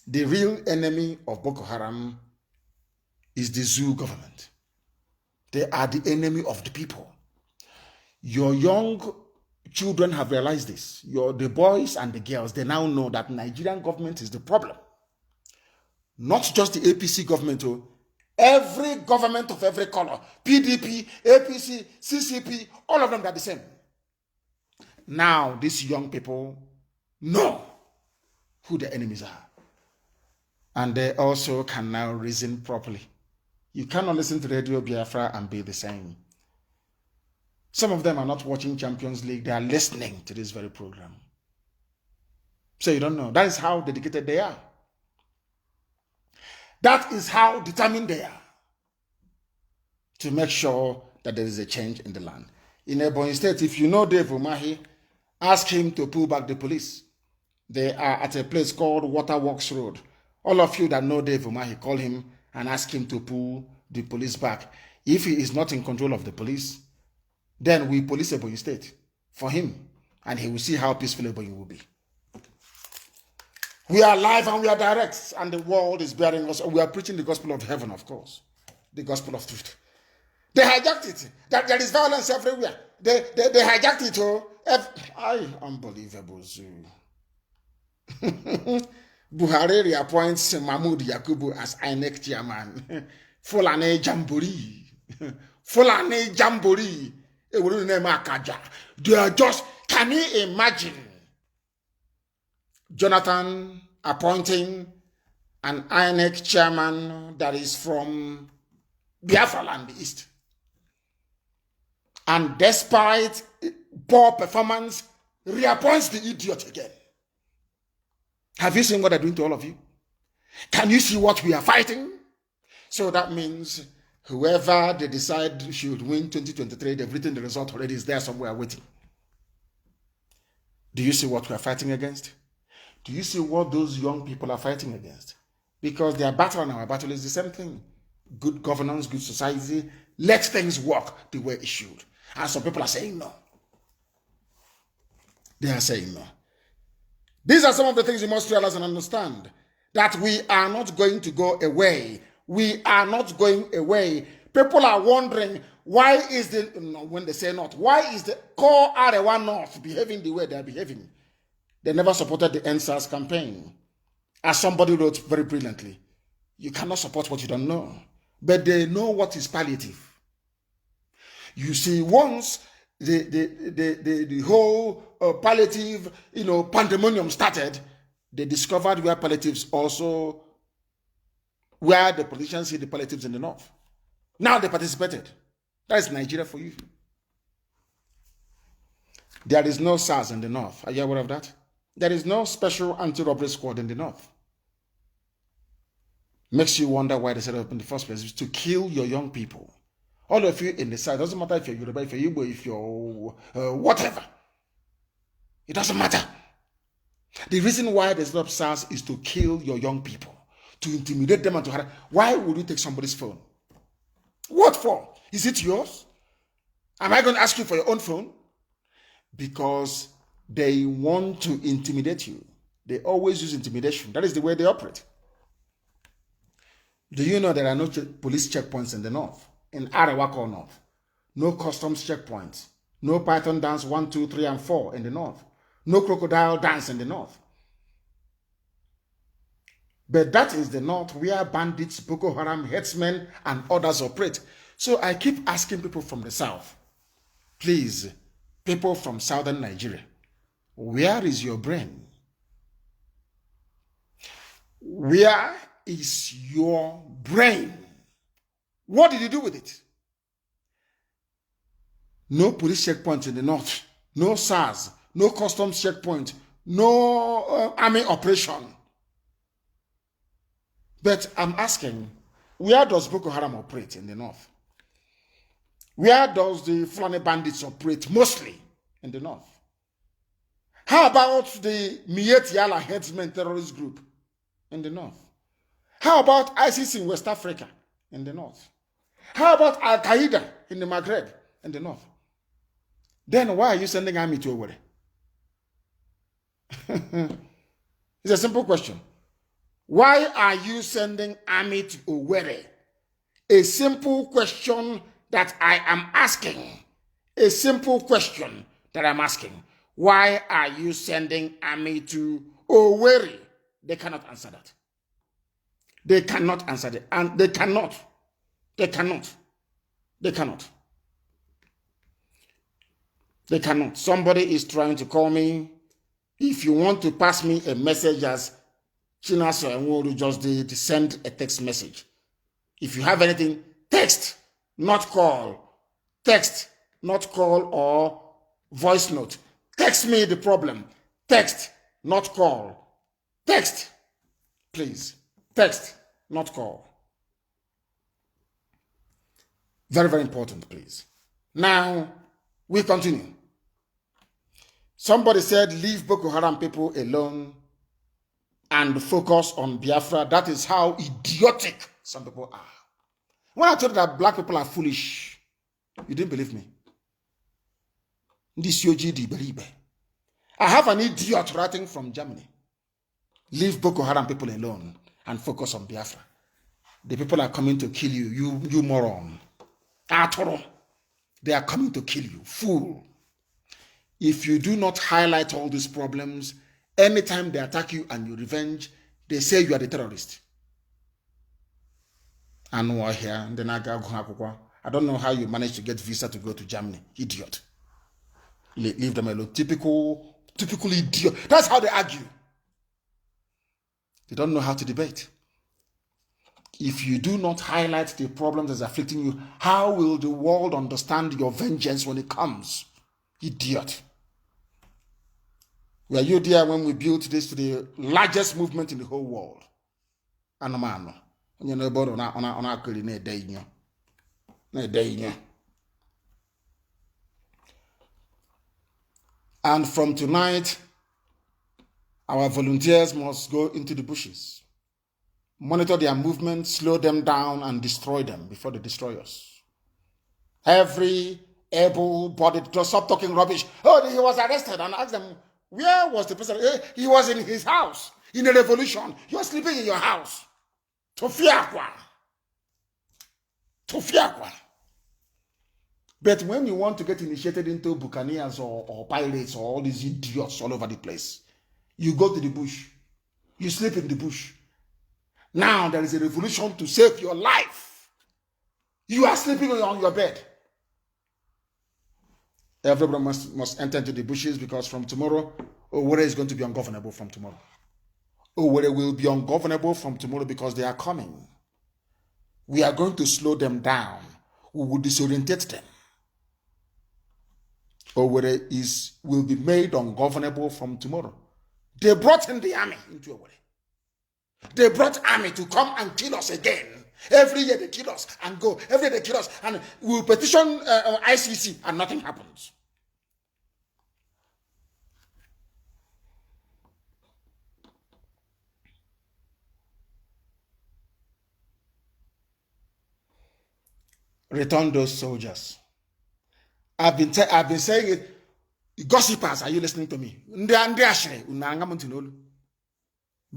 The real enemy of Boko Haram is the zoo government. They are the enemy of the people. Your young children have realized this. The boys and the girls, they now know that Nigerian government is the problem. Not just the APC government, every government of every color, PDP, APC, CCP, all of them are the same. Now, these young people know who the enemies are. And they also can now reason properly. You cannot listen to Radio Biafra and be the same. Some of them are not watching Champions League. They are listening to this very program. So you don't know. That is how dedicated they are. That is how determined they are to make sure that there is a change in the land. In Ebonyi State, if you know Dave Umahi, ask him to pull back the police. They are at a place called Waterworks Road. All of you that know Dave Umahi, call him and ask him to pull the police back. If he is not in control of the police, then we police Ebonyi State for him, and he will see how peaceful Ebonyi will be. We are live and we are direct, and the world is bearing us. We are preaching the gospel of heaven, of course, the gospel of truth. They hijacked it. That there is violence everywhere. They hijacked it. Unbelievable. Buhari appoints Mahmoud Yakubu as INEC chairman. Fulani Jamboree. Fulani Jamboree. They are just, can you imagine Jonathan appointing an INEC chairman that is from Biafra land East? And despite poor performance, reappoints the idiot again. Have you seen what they're doing to all of you? Can you see what we are fighting? So that means whoever they decide should win 2023, they've written the result already, is there somewhere waiting. Do you see what we are fighting against? Do you see what those young people are fighting against? Because their battle and our battle is the same thing. Good governance, good society, let things work the way it should. And some people are saying no. They are saying no. These are some of the things you must realize and understand. That we are not going to go away. We are not going away. People are wondering, why is the, when they say not, why is the core Arewa North behaving the way they are behaving? They never supported the NSAS campaign. As somebody wrote very brilliantly, you cannot support what you don't know. But they know what is palliative. You see, once the whole palliative, pandemonium started, they discovered where palliatives also, where the politicians see the palliatives in the north. Now they participated. That is Nigeria for you. There is no SARS in the north. Are you aware of that? There is no special anti-robbery squad in the north. Makes you wonder why they set it up in the first place. It's to kill your young people. All of you in the side, doesn't matter if you're Yoruba, if you're Igbo, if you're whatever. It doesn't matter. The reason why they set up SARS is to kill your young people, to intimidate them and to harass. Why would you take somebody's phone? What for? Is it yours? Am I going to ask you for your own phone? Because they want to intimidate you. They always use intimidation. That is the way they operate. Do you know there are no police checkpoints in the north? In Arawako North. No customs checkpoints. No Python dance 1, 2, 3, and 4 in the north. No crocodile dance in the north. But that is the north where bandits, Boko Haram, headsmen, and others operate. So I keep asking people from the south, please, people from southern Nigeria, where is your brain? Where is your brain? What did you do with it? No police checkpoint in the north, no SARS, no customs checkpoint, no army operation. But I'm asking, where does Boko Haram operate in the north? Where does the Fulani bandits operate mostly in the north? How about the Miet Yala headsmen terrorist group in the north? How about ISIS in West Africa in the north? How about Al-Qaeda in the Maghreb in the north? Then why are you sending army to Owerri? It's a simple question. Why are you sending army to Owerri? A simple question that I am asking. A simple question that I'm asking. Why are you sending army to Owerri? They cannot answer that. They cannot answer that. And they cannot. They cannot. They cannot. They cannot. Somebody is trying to call me. If you want to pass me a message as Chinaso and Woru just did, send a text message. If you have anything, text, not call. Text, not call or voice note. Text me the problem. Text, not call. Text, please. Text, not call. Very, very important, please. Now, we continue. Somebody said, leave Boko Haram people alone and focus on Biafra. That is how idiotic some people are. When I told you that black people are foolish, you didn't believe me. I have an idiot writing from Germany. Leave Boko Haram people alone and focus on Biafra. The people are coming to kill you, you moron. They are coming to kill you, fool. If you do not highlight all these problems, anytime they attack you and you revenge, they say you are the terrorist. And we're here, and then I don't know how you managed to get visa to go to Germany. Idiot. Leave them alone. Typical idiot. That's how they argue. They don't know how to debate. If you do not highlight the problems that's afflicting you, how will the world understand your vengeance when it comes? Idiot. Were you there when we built this to the largest movement in the whole world? Anomano. You know about on our day. And from tonight, our volunteers must go into the bushes, monitor their movement, slow them down, and destroy them before they destroy us. Every able-bodied, just stop talking rubbish. Oh, he was arrested, and ask them, where was the person? He was in his house, in a revolution. You are sleeping in your house. Tofiakwa. But when you want to get initiated into buccaneers or pirates or all these idiots all over the place, you go to the bush. You sleep in the bush. Now there is a revolution to save your life. You are sleeping on your bed. Everybody must enter into the bushes because from tomorrow, Owerri is going to be ungovernable from tomorrow. Owerri will be ungovernable from tomorrow because they are coming. We are going to slow them down. We will disorientate them. Owerri will be made ungovernable from tomorrow. They brought in the army into Owerri. They brought army to come and kill us again. Every year they kill us and go. Every year they kill us and we will petition ICC and nothing happens. Return those soldiers. I've been saying it. Gossipers, are you listening to me?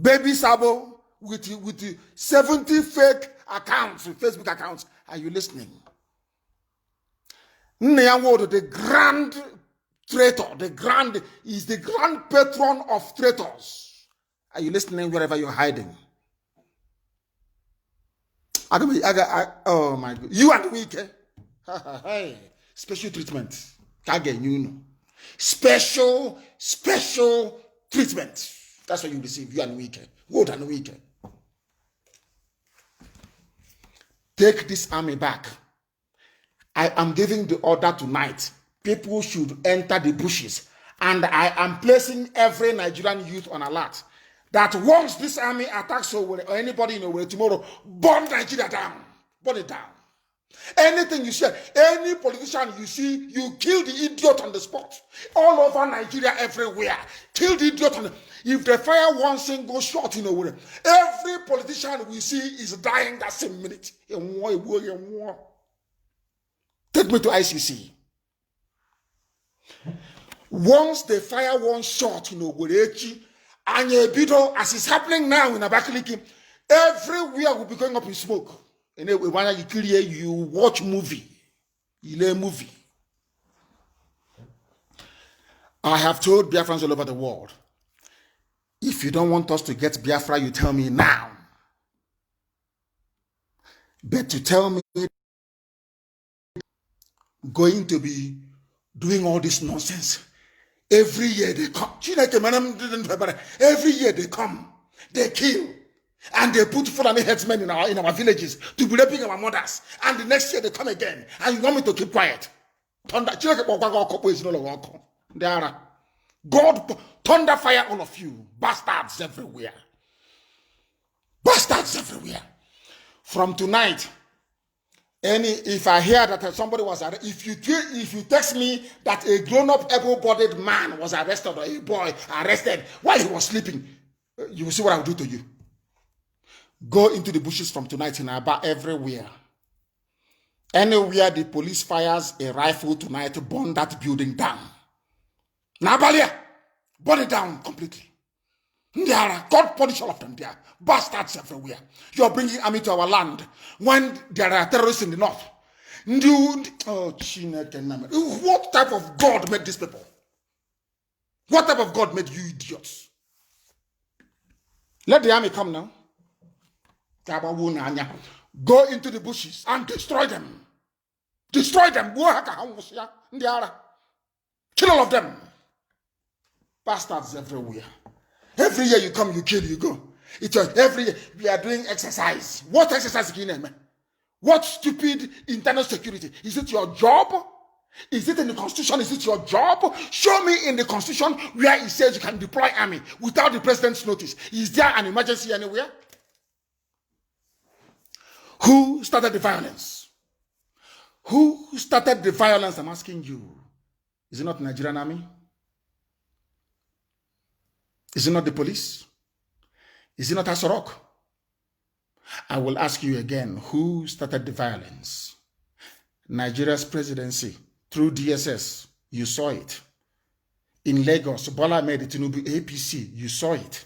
Baby Sabo with 70 fake accounts, Facebook accounts. Are you listening? The grand traitor, is the grand patron of traitors. Are you listening wherever you're hiding? Oh my God. You and me, hey, special treatment. Special treatment. That's what you receive, you and Wike. Good and Wike. Take this army back. I am giving the order tonight. People should enter the bushes. And I am placing every Nigerian youth on alert that once this army attacks Owerri or anybody in Owerri tomorrow, burn Nigeria down. Burn it down. Anything you say, any politician you see, you kill the idiot on the spot. All over Nigeria, everywhere. Kill the idiot on the... If they fire one single shot in Owerri, every politician we see is dying that same minute. Take me to ICC. Once they fire one shot in Owerri, and as it's happening now in Abakaliki, everywhere will be going up in smoke. And when you watch movie, you learn movie. I have told Biafrans all over the world, if you don't want us to get Biafra, you tell me now. But to tell me going to be doing all this nonsense, every year they come. Every year they come, they kill. And they put Fulani headsmen in our villages to be raping our mothers. And the next year they come again. And you want me to keep quiet? God, thunder fire all of you. Bastards everywhere. Bastards everywhere. From tonight, if I hear that somebody was arrested, if you text me that a grown-up able-bodied man was arrested or a boy arrested while he was sleeping, you will see what I will do to you. Go into the bushes from tonight in Aba, everywhere. Anywhere the police fires a rifle tonight, burn that building down. Nabalia, burn it down completely. God punish all of them there. Bastards everywhere. You're bringing army to our land when there are terrorists in the north. What type of God made these people? What type of God made you idiots? Let the army come now. Go into the bushes and destroy them. Destroy them. Kill all of them. Bastards everywhere. Every year you come, you kill, you go. It's every year we are doing exercise. What exercise can you name? What stupid internal security? Is it your job? Is it in the constitution? Is it your job? Show me in the constitution where it says you can deploy army without the president's notice. Is there an emergency anywhere? Who started the violence? Who started the violence? I'm asking you. Is it not Nigerian army? Is it not the police? Is it not Asorok? I will ask you again, who started the violence? Nigeria's presidency through DSS, you saw it. In Lagos, Bola made it Tinubu APC, you saw it.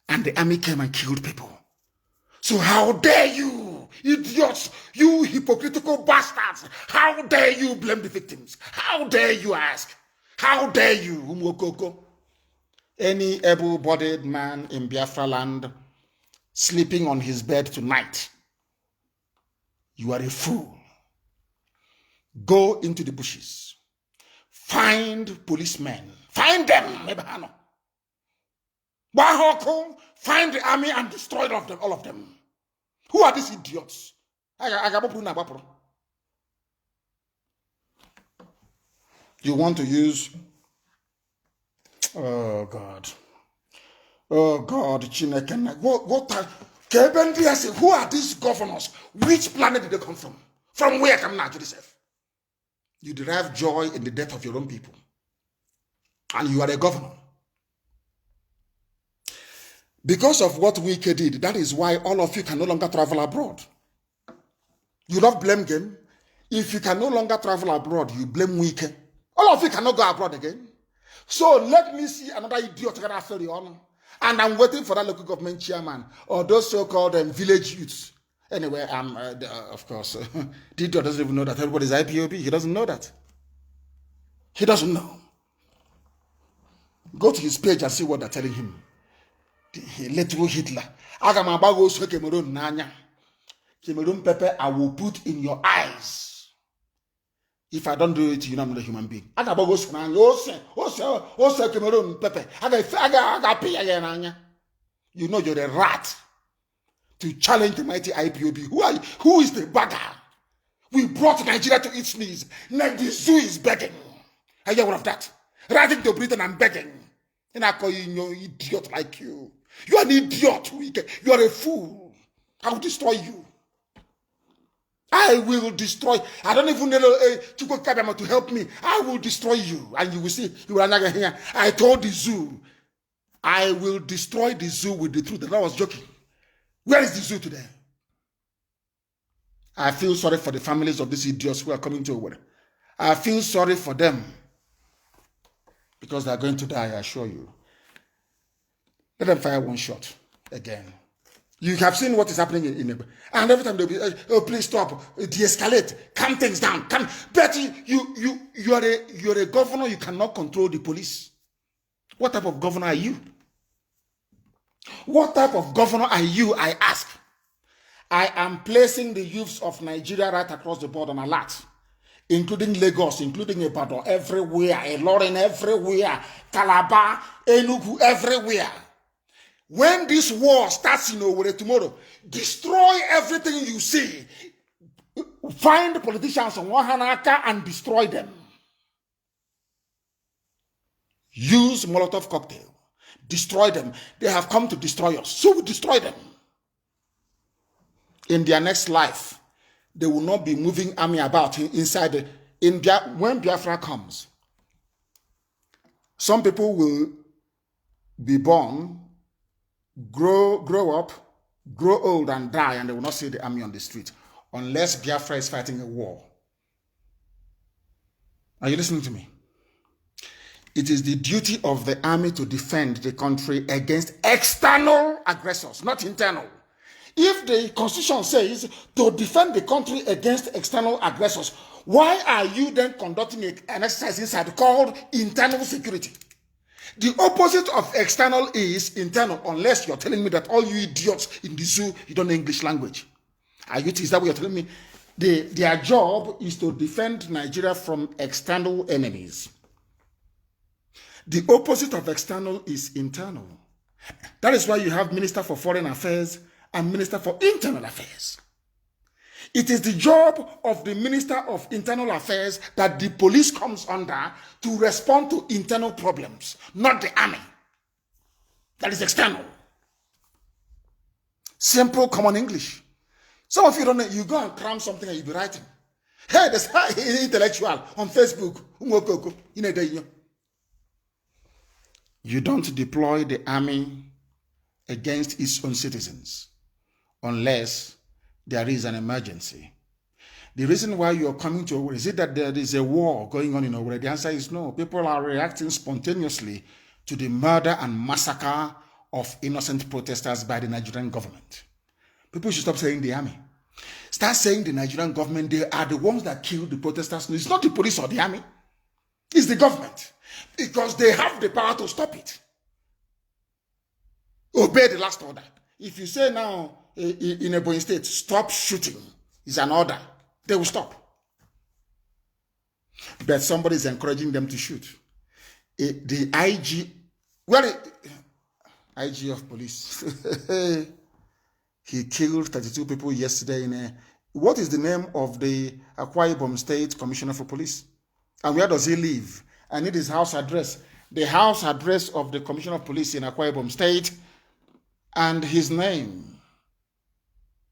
And the army came and killed people. So how dare you, idiots, you hypocritical bastards, how dare you blame the victims? How dare you ask? How dare you, Umwokoko? Any able-bodied man in Biafra land sleeping on his bed tonight, you are a fool. Go into the bushes. Find policemen. Find them. Find the army and destroy all of them. Who are these idiots? You want to use... Oh, God. Oh, God. Who are these governors? Which planet did they come from? From where come now to yourself? You derive joy in the death of your own people. And you are a governor. Because of what Wike did, that is why all of you can no longer travel abroad. You love blame game. If you can no longer travel abroad, you blame Wike. All of you cannot go abroad again. So let me see another idiot that I feel on. And I'm waiting for that local government chairman or those so-called village youths. Anyway, of course, the idiot doesn't even know that everybody's IPOB. He doesn't know that. He doesn't know. Go to his page and see what they're telling him. Little Hitler. Cameroon pepper, I will put in your eyes. If I don't do it, you know I'm not a human being. Cameroon pepper. You know you're a rat to challenge the mighty IPOB. Who is the bagger? We brought Nigeria to its knees. Now the zoo is begging. Are you aware of that? Riding to Britain and begging. And I call you no idiot like you. You are an idiot. You are a fool. I will destroy you. I will destroy. I don't even know to help me. I will destroy you. And you will see. You will not hear. I told the zoo. I will destroy the zoo with the truth. And I was joking. Where is the zoo today? I feel sorry for the families of these idiots who are coming to Owerri. I feel sorry for them. Because they are going to die, I assure you. Let them fire one shot again. You have seen what is happening in and every time they'll be, oh, please stop, de-escalate, calm things down. But you're a governor, you cannot control the police. What type of governor are you? What type of governor are you, I ask? I am placing the youths of Nigeria right across the board on alert, including Lagos, including Ibadan, everywhere, Ilorin, everywhere, Calabar, Enugu, everywhere. When this war starts in Owerri tomorrow, destroy everything you see. Find the politicians on Wahanaka and destroy them. Use Molotov cocktail. Destroy them. They have come to destroy us. So we destroy them. In their next life, they will not be moving army about inside. When Biafra comes, some people will be born, grow up, grow old and die, and they will not see the army on the street unless Biafra is fighting a war. Are you listening to me? It is the duty of the army to defend the country against external aggressors, not internal. If the constitution says to defend the country against external aggressors, why are you then conducting an exercise inside called internal security? The opposite of external is internal, unless you're telling me that all you idiots in the zoo, you don't know English language. Is that what you're telling me? Their job is to defend Nigeria from external enemies. The opposite of external is internal. That is why you have Minister for Foreign Affairs and Minister for Internal Affairs. It is the job of the Minister of Internal Affairs that the police comes under to respond to internal problems, not the army. That is external. Simple common English. Some of you don't know, you go and cram something and you be writing. Hey, there's an intellectual on Facebook. You don't deploy the army against its own citizens unless there is an emergency. The reason why you are coming to Owerri, is it that there is a war going on in Owerri? The answer is no. People are reacting spontaneously to the murder and massacre of innocent protesters by the Nigerian government. People should stop saying the army. Start saying the Nigerian government. They are the ones that killed the protesters. No, it's not the police or the army. It's the government. Because they have the power to stop it. Obey the last order. If you say now in a Ebonyi state, stop shooting, is an order, they will stop. But somebody is encouraging them to shoot. The IG, IG of police, he killed 32 people yesterday in a, what is the name of the Akwa Ibom State Commissioner for Police? And where does he live? I need his house address. The house address of the Commissioner of Police in Akwa Ibom State and his name.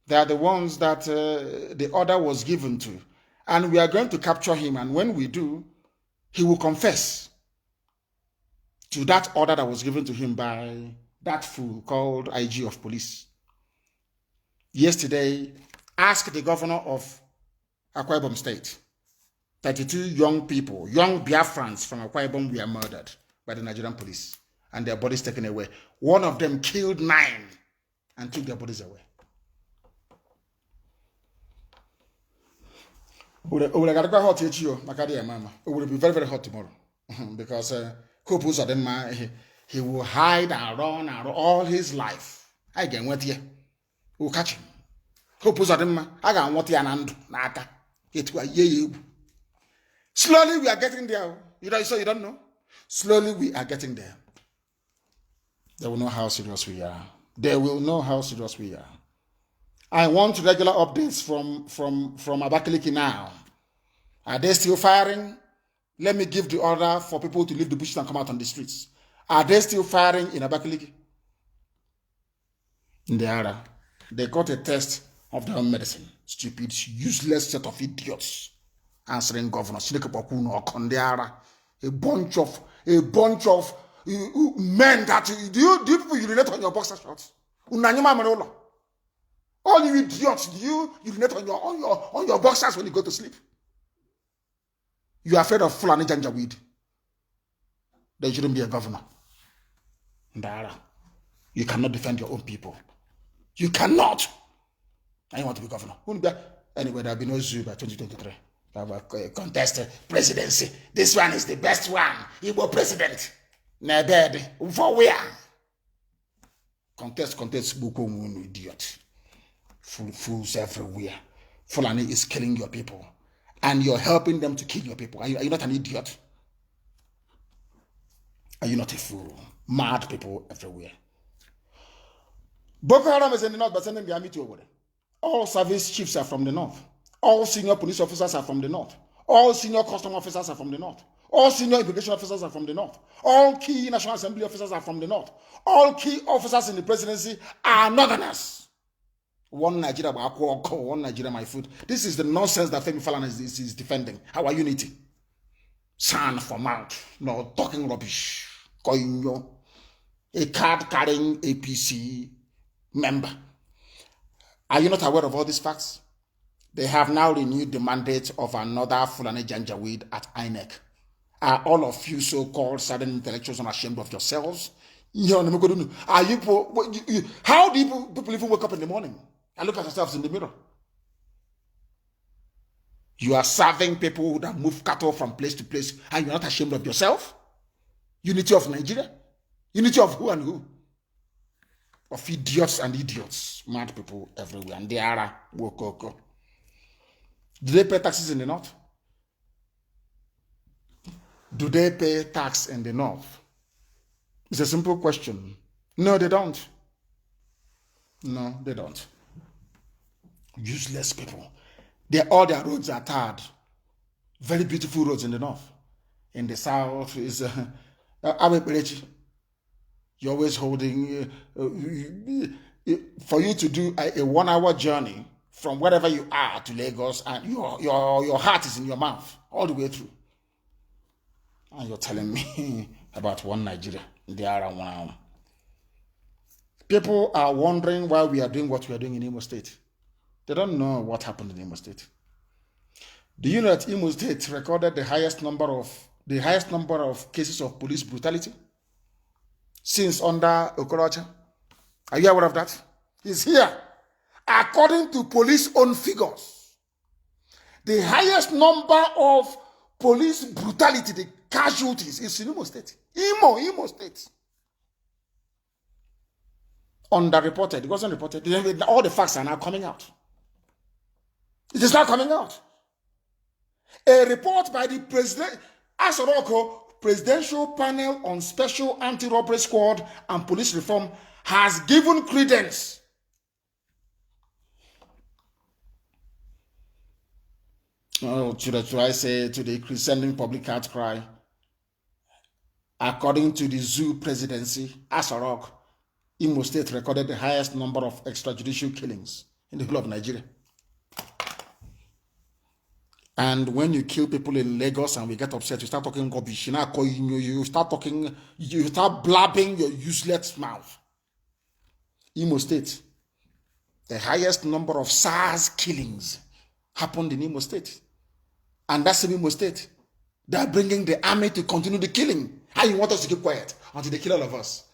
They are the ones that the order was given to. And we are going to capture him. And when we do, he will confess to that order that was given to him by that fool called IG of Police. Yesterday, ask the governor of Akwa Ibom State. 32 young people, young Biafrans from Akwa Ibom were murdered by the Nigerian police and their bodies taken away. One of them killed 9 and took their bodies away. It will be very, very hot tomorrow because he will hide and run all his life. I get what here. We'll catch him. I got what here. Slowly we are getting there. You don't know? Slowly we are getting there. They will know how serious we are. They will know how serious we are. I want regular updates from Abakaliki now. Are they still firing? Let me give the order for people to leave the bushes and come out on the streets. Are they still firing in Abakaliki? They are. They got a test of their own medicine. Stupid, useless set of idiots. Answering governors. A bunch of men that do you people urinate on your boxer shorts? All you idiots, do you urinate on your boxers when you go to sleep? You are afraid of Fulani Janjaweed. There shouldn't be a governor. Ndara, you cannot defend your own people. You cannot. I want to be governor. Anyway, there will be no zoo by 2023. Have a contested presidency. This one is the best one. Igbo president. Nebed. For where? Contest, Buko, idiot. Fools everywhere. Fulani is killing your people. And you're helping them to kill your people. Are you not an idiot? Are you not a fool? Mad people everywhere. Boko Haram is in the north, but sending the army to over there. All service chiefs are from the north. All senior police officers are from the north. All senior custom officers are from the north. All senior immigration officers are from the north. All key National Assembly officers are from the north. All key officers in the presidency are northerners. One Nigeria, one Nigeria, my food. This is the nonsense that Femi Falana is defending. Our unity. Sound for mouth. No talking rubbish. A card carrying APC member. Are you not aware of all these facts? They have now renewed the mandate of another Fulani Janjaweed at INEC. Are all of you so-called southern intellectuals unashamed of yourselves? Are you? How do people even wake up in the morning and look at yourselves in the mirror? You are serving people that move cattle from place to place, and you're not ashamed of yourself? Unity of Nigeria? Unity of who and who? of idiots and idiots, mad people everywhere, and they are wokoko. Do they pay taxes in the north? Do they pay tax in the north? It's a simple question. No, they don't. No, they don't. Useless people. All their roads are tarred. Very beautiful roads in the north. In the south is you're always holding for you to do a 1 hour journey from wherever you are to Lagos, and your heart is in your mouth all the way through. And you're telling me about one Nigeria. They are one. People are wondering why we are doing what we are doing in Imo State. They don't know what happened in Imo State. Do you know that Imo State recorded the highest number of cases of police brutality since under Okorocha? Are you aware of that? It's here. According to police own figures, the highest number of police brutality, the casualties, is in Imo State. Imo State. Underreported. It wasn't reported. All the facts are now coming out. It is not coming out. A report by the President Asoroko Presidential Panel on Special Anti-Robbery Squad and Police Reform has given credence should I say to the crescending public outcry. According to the Zoo presidency, Asorok, Imo State recorded the highest number of extrajudicial killings in the whole of Nigeria. And when you kill people in Lagos and we get upset, you start talking rubbish. You start blabbing your useless mouth. Imo State, the highest number of SARS killings happened in Imo State. And that's in Imo State. They're bringing the army to continue the killing. How you want us to keep quiet until they kill all of us?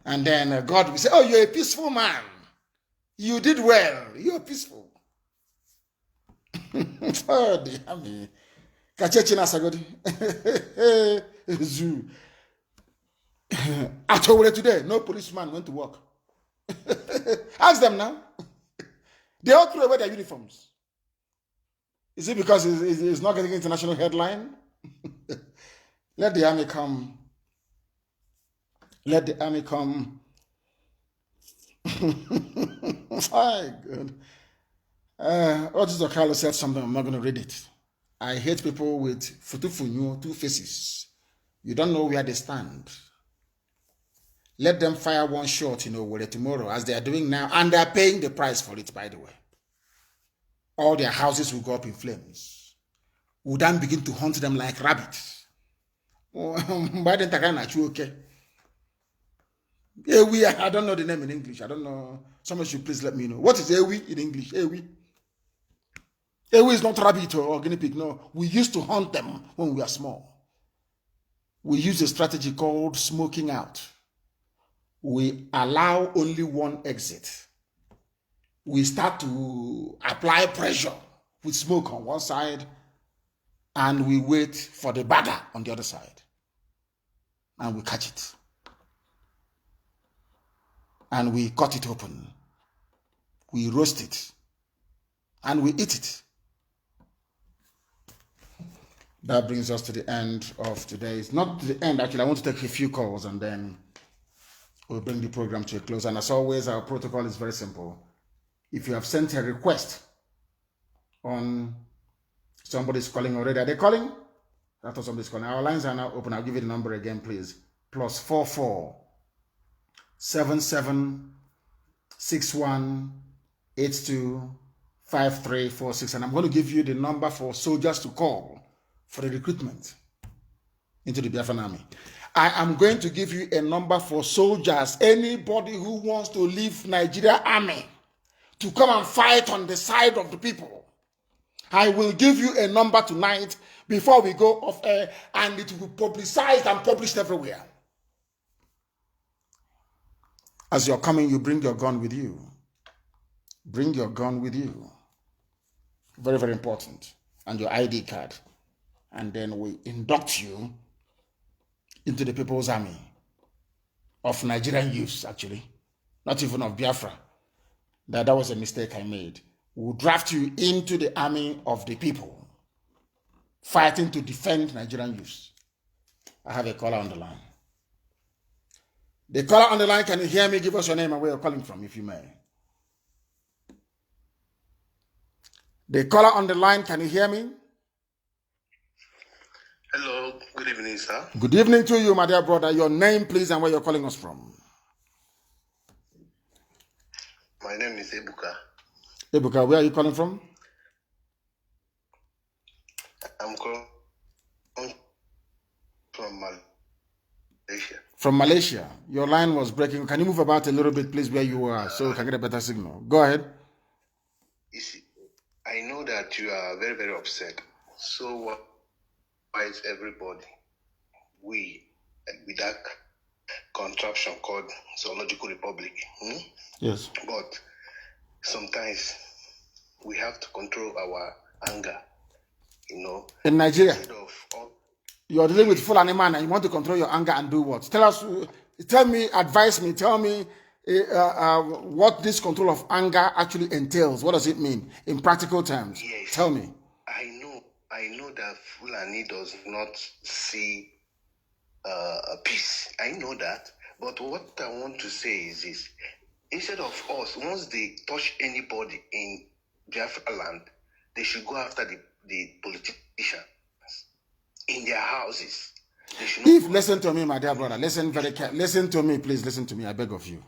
And then God will say, oh, you're a peaceful man. You did well. You're peaceful. Oh, the army. Kachechina Sagodi. Zoo. At Owerri today, no policeman went to work. Ask them now. They all threw away their uniforms. Is it because it's not getting international headline? Let the army come. Let the army come. My God. Otis Okalo said something, I'm not going to read it. I hate people with futufunyo, two faces. You don't know where they stand. Let them fire one shot, Owerri tomorrow, as they are doing now, and they are paying the price for it, by the way. All their houses will go up in flames. We'll then begin to hunt them like rabbits. By the time okay. Ewi, I don't know the name in English. I don't know. Someone should please let me know. What is Ewi in English? Ewi. Ewi is not rabbit or guinea pig. No, we used to hunt them when we were small. We use a strategy called smoking out. We allow only one exit. We start to apply pressure with smoke on one side, and we wait for the bagger on the other side. And we catch it. And we cut it open. We roast it. And we eat it. That brings us to the end of today's, not to the end, actually, I want to take a few calls and then we'll bring the program to a close. And as always, our protocol is very simple. If you have sent a request on somebody's calling already, are they calling? I thought somebody's calling. Our lines are now open. I'll give you the number again, please. +44 77 61 82 5346. And I'm going to give you the number for soldiers to call for the recruitment into the Biafran army. I am going to give you a number for soldiers, anybody who wants to leave Nigeria army to come and fight on the side of the people. I will give you a number tonight before we go off air, and it will be publicized and published everywhere. As you're coming, you bring your gun with you. Bring your gun with you. Very, very important. And your ID card. And then we induct you into the People's Army of Nigerian youths, actually. not even of Biafra. That was a mistake I made. We'll draft you into the army of the people, fighting to defend Nigerian youths. I have a caller on the line. The caller on the line, can you hear me? Give us your name and where you're calling from, if you may. The caller on the line, can you hear me? Hello, good evening, sir. Good evening to you, my dear brother. Your name, please, and where you're calling us from. My name is Ebuka. Ebuka, where are you calling from? I'm calling from Malaysia. From Malaysia. Your line was breaking. Can you move about a little bit, please, where you are, so we can get a better signal? Go ahead. You see, I know that you are very, very upset. So why is everybody, with that contraption called Zoological Republic? Yes. But sometimes we have to control our anger, In Nigeria, you are dealing with full animal and you want to control your anger and do what? Tell me, advise me, tell me what this control of anger actually entails. What does it mean in practical terms? Yes. Tell me. I know that Fulani does not see peace. I know that. But what I want to say is this. Instead of us, once they touch anybody in Biafra land, they should go after the politicians in their houses. Listen to me, my dear brother. Listen to me, please. Listen to me. I beg of you.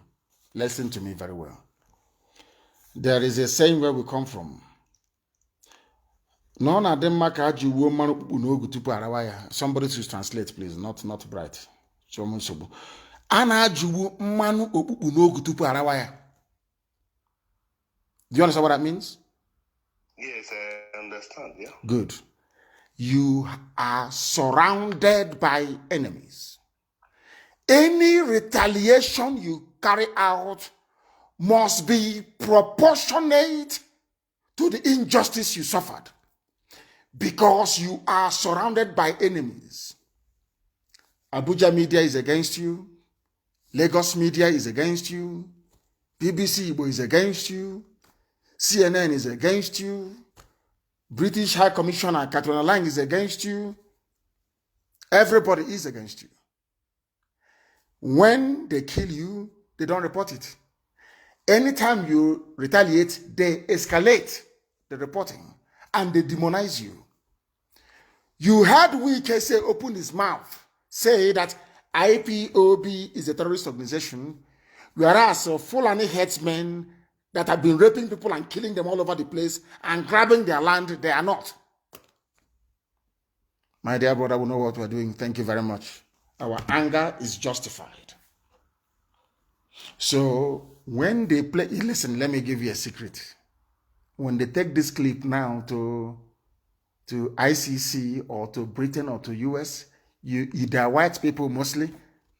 Listen to me very well. There is a saying where we come from. Somebody to translate, please. Not bright. Do you understand what that means? Yes, I understand. Yeah. Good. You are surrounded by enemies. Any retaliation you carry out must be proportionate to the injustice you suffered, because you are surrounded by enemies. Abuja media is against you. Lagos media is against you. BBC Igbo is against you. CNN is against you. British High Commissioner Katrina Lang is against you. Everybody is against you. When they kill you, they don't report it. Anytime you retaliate, they escalate the reporting and they demonize you. You heard Wike say, open his mouth, say that IPOB is a terrorist organization, whereas Fulani headsmen that have been raping people and killing them all over the place and grabbing their land, they are not. My dear brother, we know what we're doing. Thank you very much. Our anger is justified. So when they play, listen, let me give you a secret. When they take this clip now to ICC or to Britain or to US, they are white people mostly,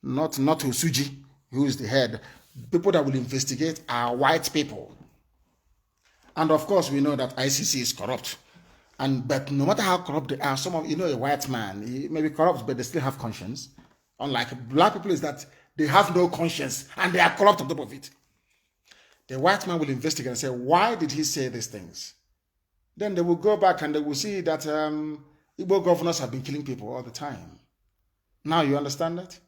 not Osuji, who is the head. People that will investigate are white people. And of course, we know that ICC is corrupt. But no matter how corrupt they are, some of, a white man, he may be corrupt, but they still have conscience. Unlike black people, is that they have no conscience and they are corrupt on top of it. The white man will investigate and say, why did he say these things? Then they will go back and they will see that Igbo governors have been killing people all the time. Now you understand that?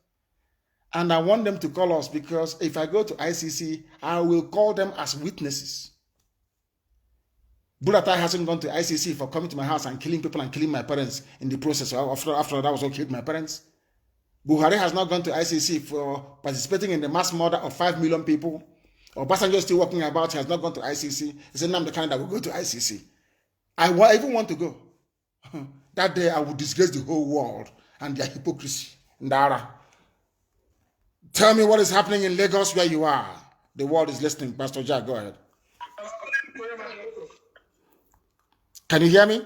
And I want them to call us, because if I go to ICC, I will call them as witnesses. Buratai hasn't gone to ICC for coming to my house and killing people and killing my parents in the process. After that was what killed my parents. Buhari has not gone to ICC for participating in the mass murder of 5 million people. Obasanjo is still walking about, he has not gone to ICC. He said, Nnamdi Kanu that will go to ICC. I even want to go. That day I will disgrace the whole world and their hypocrisy. Ndara. Tell me what is happening in Lagos where you are. The world is listening. Pastor Jack, go ahead. Can you hear me?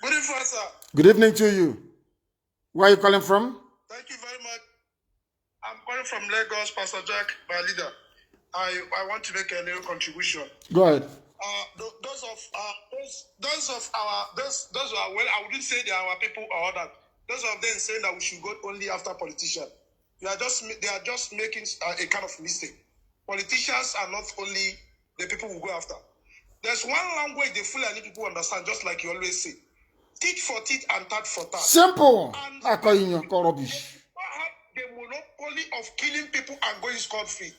Good evening, sir. Good evening to you. Where are you calling from? Thank you very much. I'm calling from Lagos, Pastor Jack, my leader. I want to make a little contribution. Go ahead. Those who are, well, I wouldn't say they are our people or that. Those of them saying that we should go only after politicians. They are just making a kind of mistake. Politicians are not only the people who go after. There's one language the Fulani people understand, just like you always say. Tit for tit and tat for tat. Simple. And Rubbish. have the monopoly of killing people and going scot-free.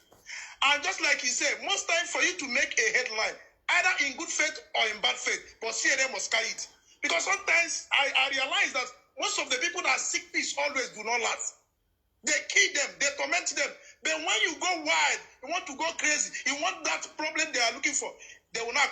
And just like he said, most time for you to make a headline, either in good faith or in bad faith, but CNN must carry it. Because sometimes I realize that most of the people that seek peace always do not last. They kill them, they torment them. But when you go wild, you want to go crazy, you want that problem they are looking for, they will not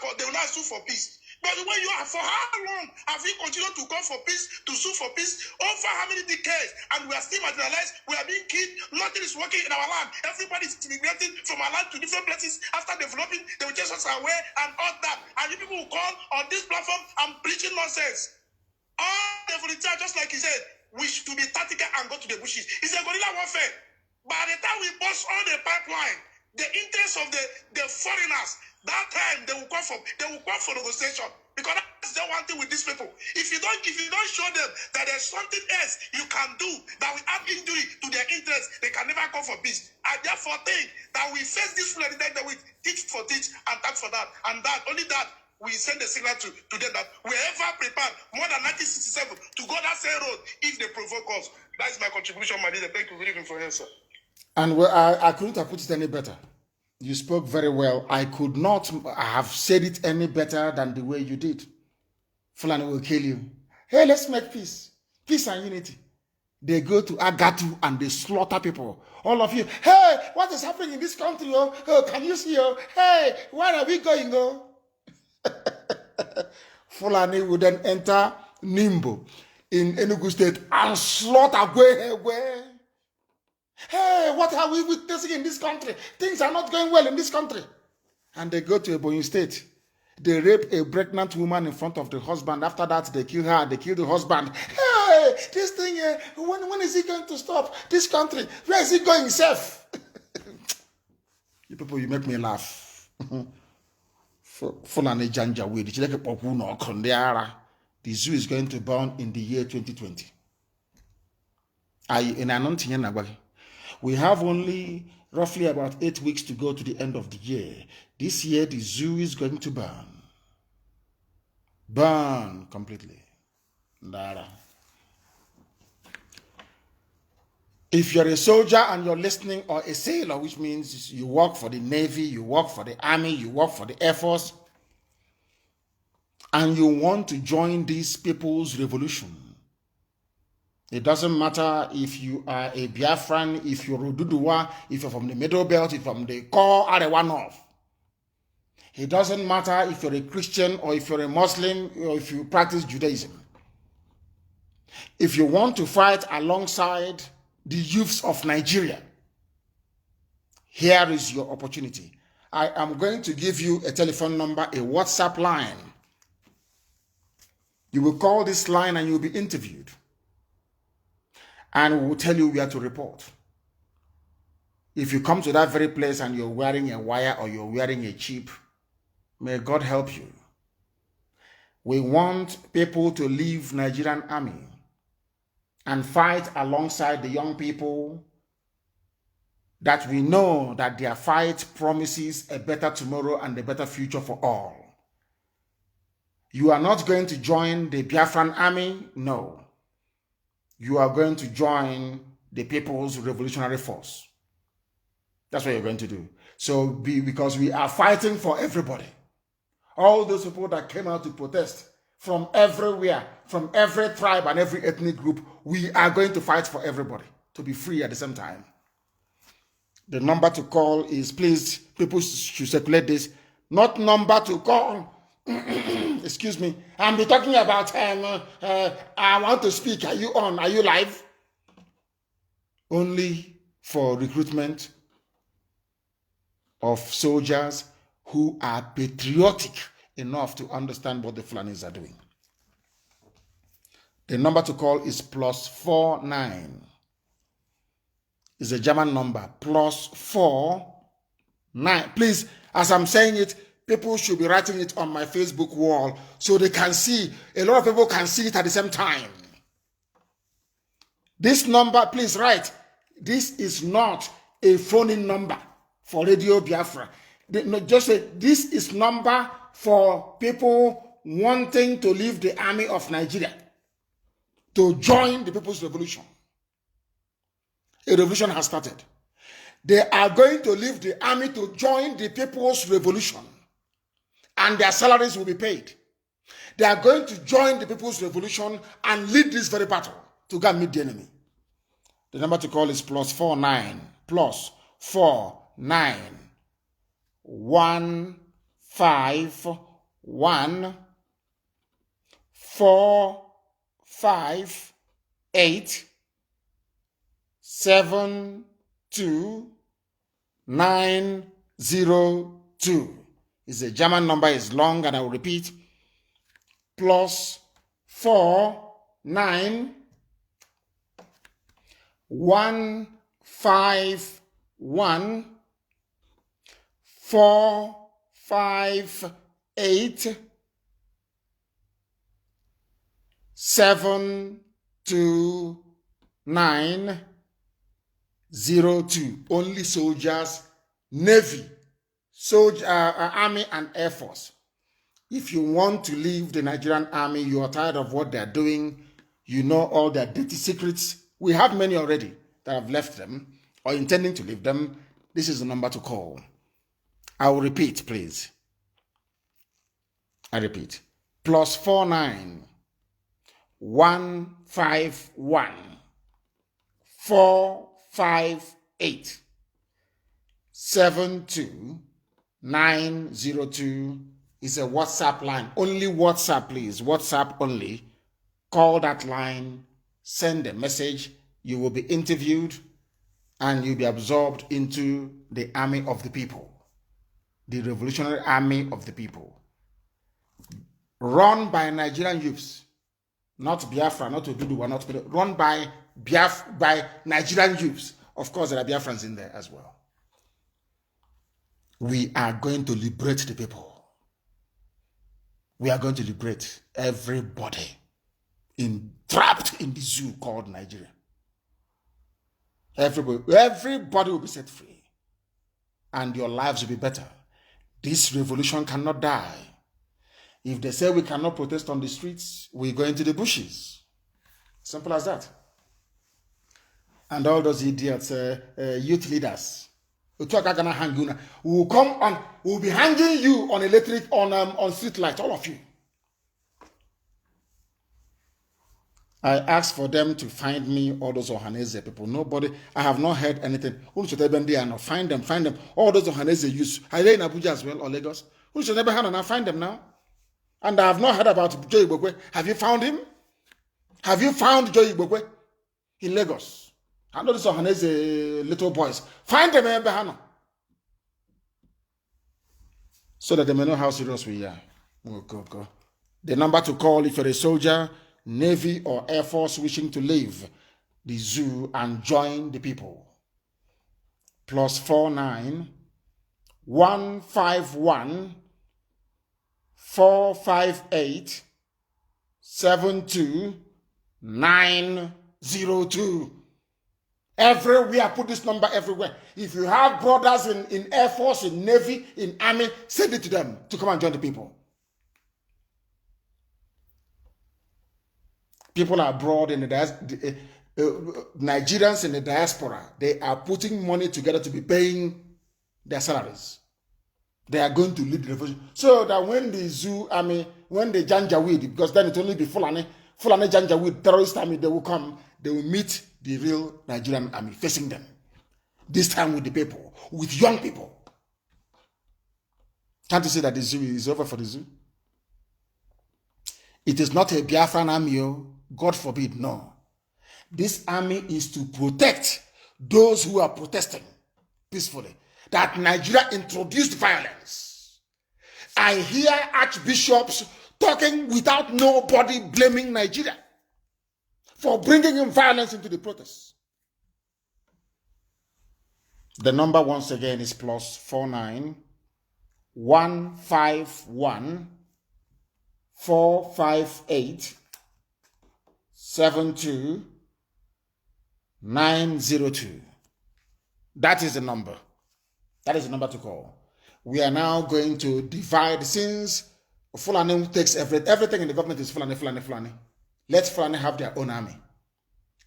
sue for peace. But when you are, for how long have we continued to call for peace, to sue for peace? Over how many decades? And we are still marginalized, we are being killed, nothing is working in our land. Everybody is migrating from our land to different places. After developing, they will chase us away and all that. And you people will call on this platform and preaching nonsense. All the volunteers, just like he said, we should be tactical and go to the bushes. It's a guerrilla warfare. By the time we bust all the pipeline, the interest of the foreigners, that time they will call for negotiation. Because that's the one thing with these people. If you don't show them that there's something else you can do that will add injury to their interest, they can never call for peace. I therefore think that we face this flag that we teach for teach and tax for that. And that only that we send a signal to them that we ever prepared more than 1967 to go that same road if they provoke us. That is my contribution, my leader. Thank you very much for your answer. And I couldn't have put it any better. You spoke very well. I could not have said it any better than the way you did. Fulani will kill you. Hey, let's make peace. Peace and unity. They go to Agatu and they slaughter people. All of you, hey, what is happening in this country? Oh, can you see? Oh, hey, where are we going? Oh? Fulani would then enter Nimbo in Enugu State and slaughter where. Hey, what are we witnessing in this country? Things are not going well in this country. And they go to Ebonyi State. They rape a pregnant woman in front of the husband. After that, they kill her. They kill the husband. Hey, this thing, when is it going to stop? This country, where is it going, safe? You people, you make me laugh. Fulani Janjaweed. The zoo is going to burn in the year 2020. We have only roughly about 8 weeks to go to the end of the year. This year, the zoo is going to burn. Burn completely. Nada. If you're a soldier and you're listening, or a sailor, which means you work for the Navy, you work for the Army, you work for the Air Force, and you want to join this people's revolution, it doesn't matter if you are a Biafran, if you're Oduduwa, if you're from the Middle Belt, if you're from the core Arewa North. It doesn't matter if you're a Christian or if you're a Muslim or if you practice Judaism. If you want to fight alongside the youths of Nigeria, here is your opportunity. I am going to give you a telephone number, a WhatsApp line. You will call this line and you'll be interviewed. And we will tell you where to report. If you come to that very place and you're wearing a wire or you're wearing a chip, may God help you. We want people to leave Nigerian army and fight alongside the young people that we know that their fight promises a better tomorrow and a better future for all. You are not going to join the Biafran army? No. You are going to join the People's Revolutionary Force. That's what you're going to do. So because we are fighting for everybody. All those people that came out to protest from everywhere, from every tribe and every ethnic group, we are going to fight for everybody to be free at the same time. The number to call is, please, people should circulate this, not number to call. Excuse me. I'm be talking about I want to speak. Are you on? Are you live? Only for recruitment of soldiers who are patriotic enough to understand what the Fulanis are doing. The number to call is +49. It's a German number. +49. Please, as I'm saying it, people should be writing it on my Facebook wall so they can see. A lot of people can see it at the same time. This number, please write. This is not a phone-in number for Radio Biafra. No, just say this is number for people wanting to leave the army of Nigeria to join the People's Revolution. A revolution has started. They are going to leave the army to join the People's Revolution, and their salaries will be paid. They are going to join the People's Revolution and lead this very battle to go and meet the enemy. The number to call is +49 +49 151 458 72902. It's a German number, is long, and I will repeat. +49 151 458 72902. Only soldiers, Navy, Army and Air Force. If you want to leave the Nigerian army, you are tired of what they're doing, you know all their dirty secrets. We have many already that have left them or intending to leave them. This is the number to call. I will repeat, please. I repeat. +49 151 458 72902 is a WhatsApp line. Only WhatsApp, please. WhatsApp only. Call that line, send a message. You will be interviewed and you'll be absorbed into the army of the people, the revolutionary army of the people, run by Nigerian youths, not Biafra, not Oduduwa, not run by Nigerian youths. Of course, there are Biafrans in there as well. We are going to liberate the people. We are going to liberate everybody trapped in the zoo called Nigeria. Everybody will be set free, and your lives will be better. This revolution cannot die. If they say we cannot protest on the streets, we go into the bushes. Simple as that. And all those idiots, youth leaders, we will come on. We'll be hanging you on electric, on street lights, all of you. I asked for them to find me all those Ohanese people. Nobody, I have not heard anything. Find them. All those Ohanese youths. Are they in Abuja as well or Lagos? Find them now. And I have not heard about Joy Ibokwe. Have you found him? Have you found Joy Ibokwe in Lagos? I know these Ohanese little boys. Find them in Behano, so that they may know how serious we are. Go. The number to call if you're a soldier, Navy or Air Force wishing to leave the zoo and join the people. +49 151 458 72902. Everywhere, put this number everywhere. If you have brothers in Air Force, in Navy, in Army, send it to them to come and join the people. People abroad in the Nigerians in the diaspora, they are putting money together to be paying their salaries. They are going to lead the revolution. So that when the zoo army, when the Janjaweed, because then it will only be Fulani Janjaweed terrorist army, they will come, they will meet the real Nigerian army facing them. This time with the people, with young people. Can't you see that the zoo is over for the zoo? It is not a Biafran army, God forbid, no. This army is to protect those who are protesting peacefully. That Nigeria introduced violence. I hear archbishops talking without nobody blaming Nigeria for bringing in violence into the protests. The number once again is +49 151 458 72 902. That is the number. That is the number to call. We are now going to divide, since Fulani takes everything in the government is Fulani. Let Fulani have their own army.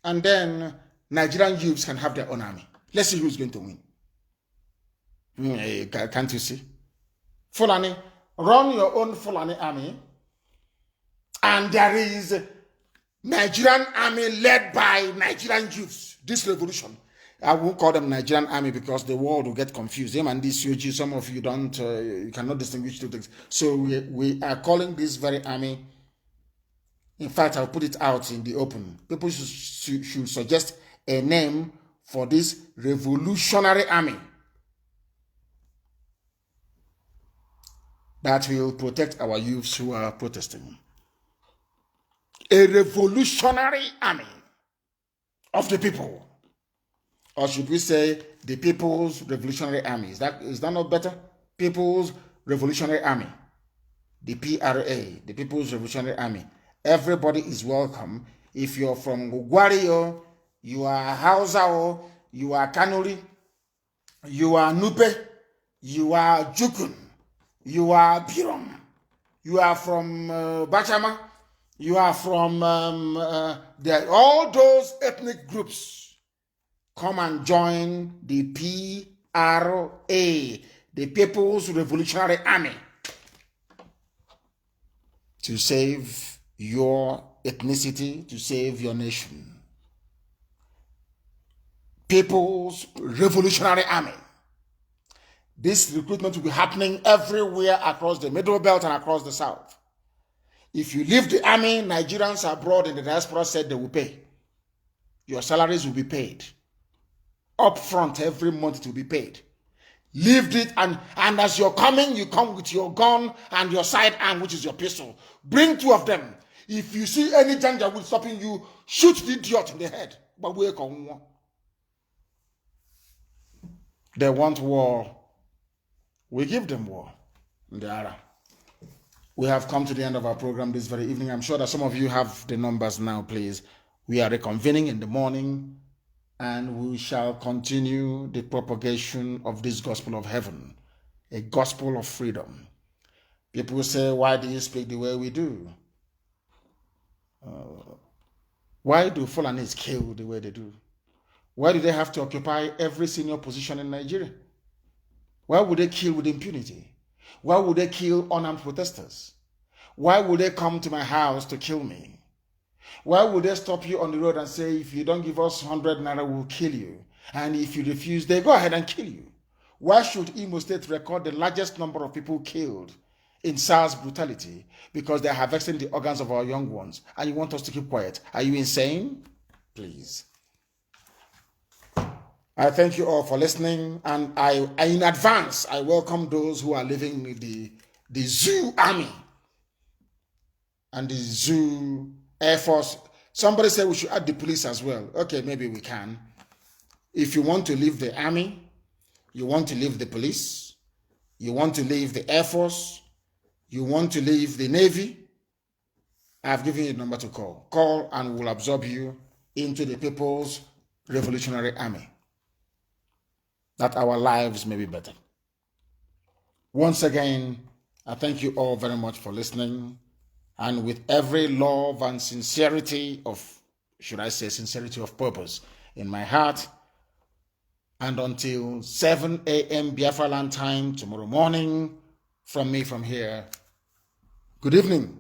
And then Nigerian youths can have their own army. Let's see who's going to win. Can't you see? Fulani, run your own Fulani army. And there is Nigerian army led by Nigerian youths. This revolution. I won't call them Nigerian army because the world will get confused. Them and this UG, some of you don't, you cannot distinguish two things. So we are calling this very army. In fact, I'll put it out in the open. People should suggest a name for this revolutionary army that will protect our youths who are protesting. A revolutionary army of the people. Or should we say the People's Revolutionary Army? Is that not better? People's Revolutionary Army. The PRA, the People's Revolutionary Army. Everybody is welcome. If you're from Gugwario, you are Hausa, you are Kanuri, you are Nupe, you are Jukun, you are Birom, you are from Bachama, you are from all those ethnic groups. Come and join the PRA, the People's Revolutionary Army, to save your ethnicity, to save your nation. People's Revolutionary Army. This recruitment will be happening everywhere across the Middle Belt and across the South. If you leave the army, Nigerians abroad in the diaspora said they will pay. Your salaries will be paid. Up front, every month it will be paid. Leave it, and as you're coming, you come with your gun and your sidearm, which is your pistol. Bring two of them. If you see any janjaweed stopping you, shoot the idiot in the head. They want war. We give them war. We have come to the end of our program this very evening. I'm sure that some of you have the numbers now, please. We are reconvening in the morning, and we shall continue the propagation of this gospel of heaven, a gospel of freedom. People say, why do you speak the way we do? Why do Fulanis kill the way they do? Why do they have to occupy every senior position in Nigeria? Why would they kill with impunity? Why would they kill unarmed protesters? Why would they come to my house to kill me? Why would they stop you on the road and say, if you don't give us 100 naira, we'll kill you? And if you refuse, they go ahead and kill you. Why should Imo State record the largest number of people killed in SARS brutality? Because they're harvesting the organs of our young ones. And you want us to keep quiet. Are you insane? Please. I thank you all for listening. And I in advance, I welcome those who are leaving the Zoo Army and the Zoo Air Force. Somebody said we should add the police as well. Okay, maybe we can. If you want to leave the army, you want to leave the police, you want to leave the Air Force, you want to leave the Navy, I've given you a number to call. Call and we'll absorb you into the People's Revolutionary Army, that our lives may be better. Once again, I thank you all very much for listening. And with every love and sincerity of, should I say, sincerity of purpose in my heart, and until 7 a.m. Biafra land time tomorrow morning, from me from here, good evening.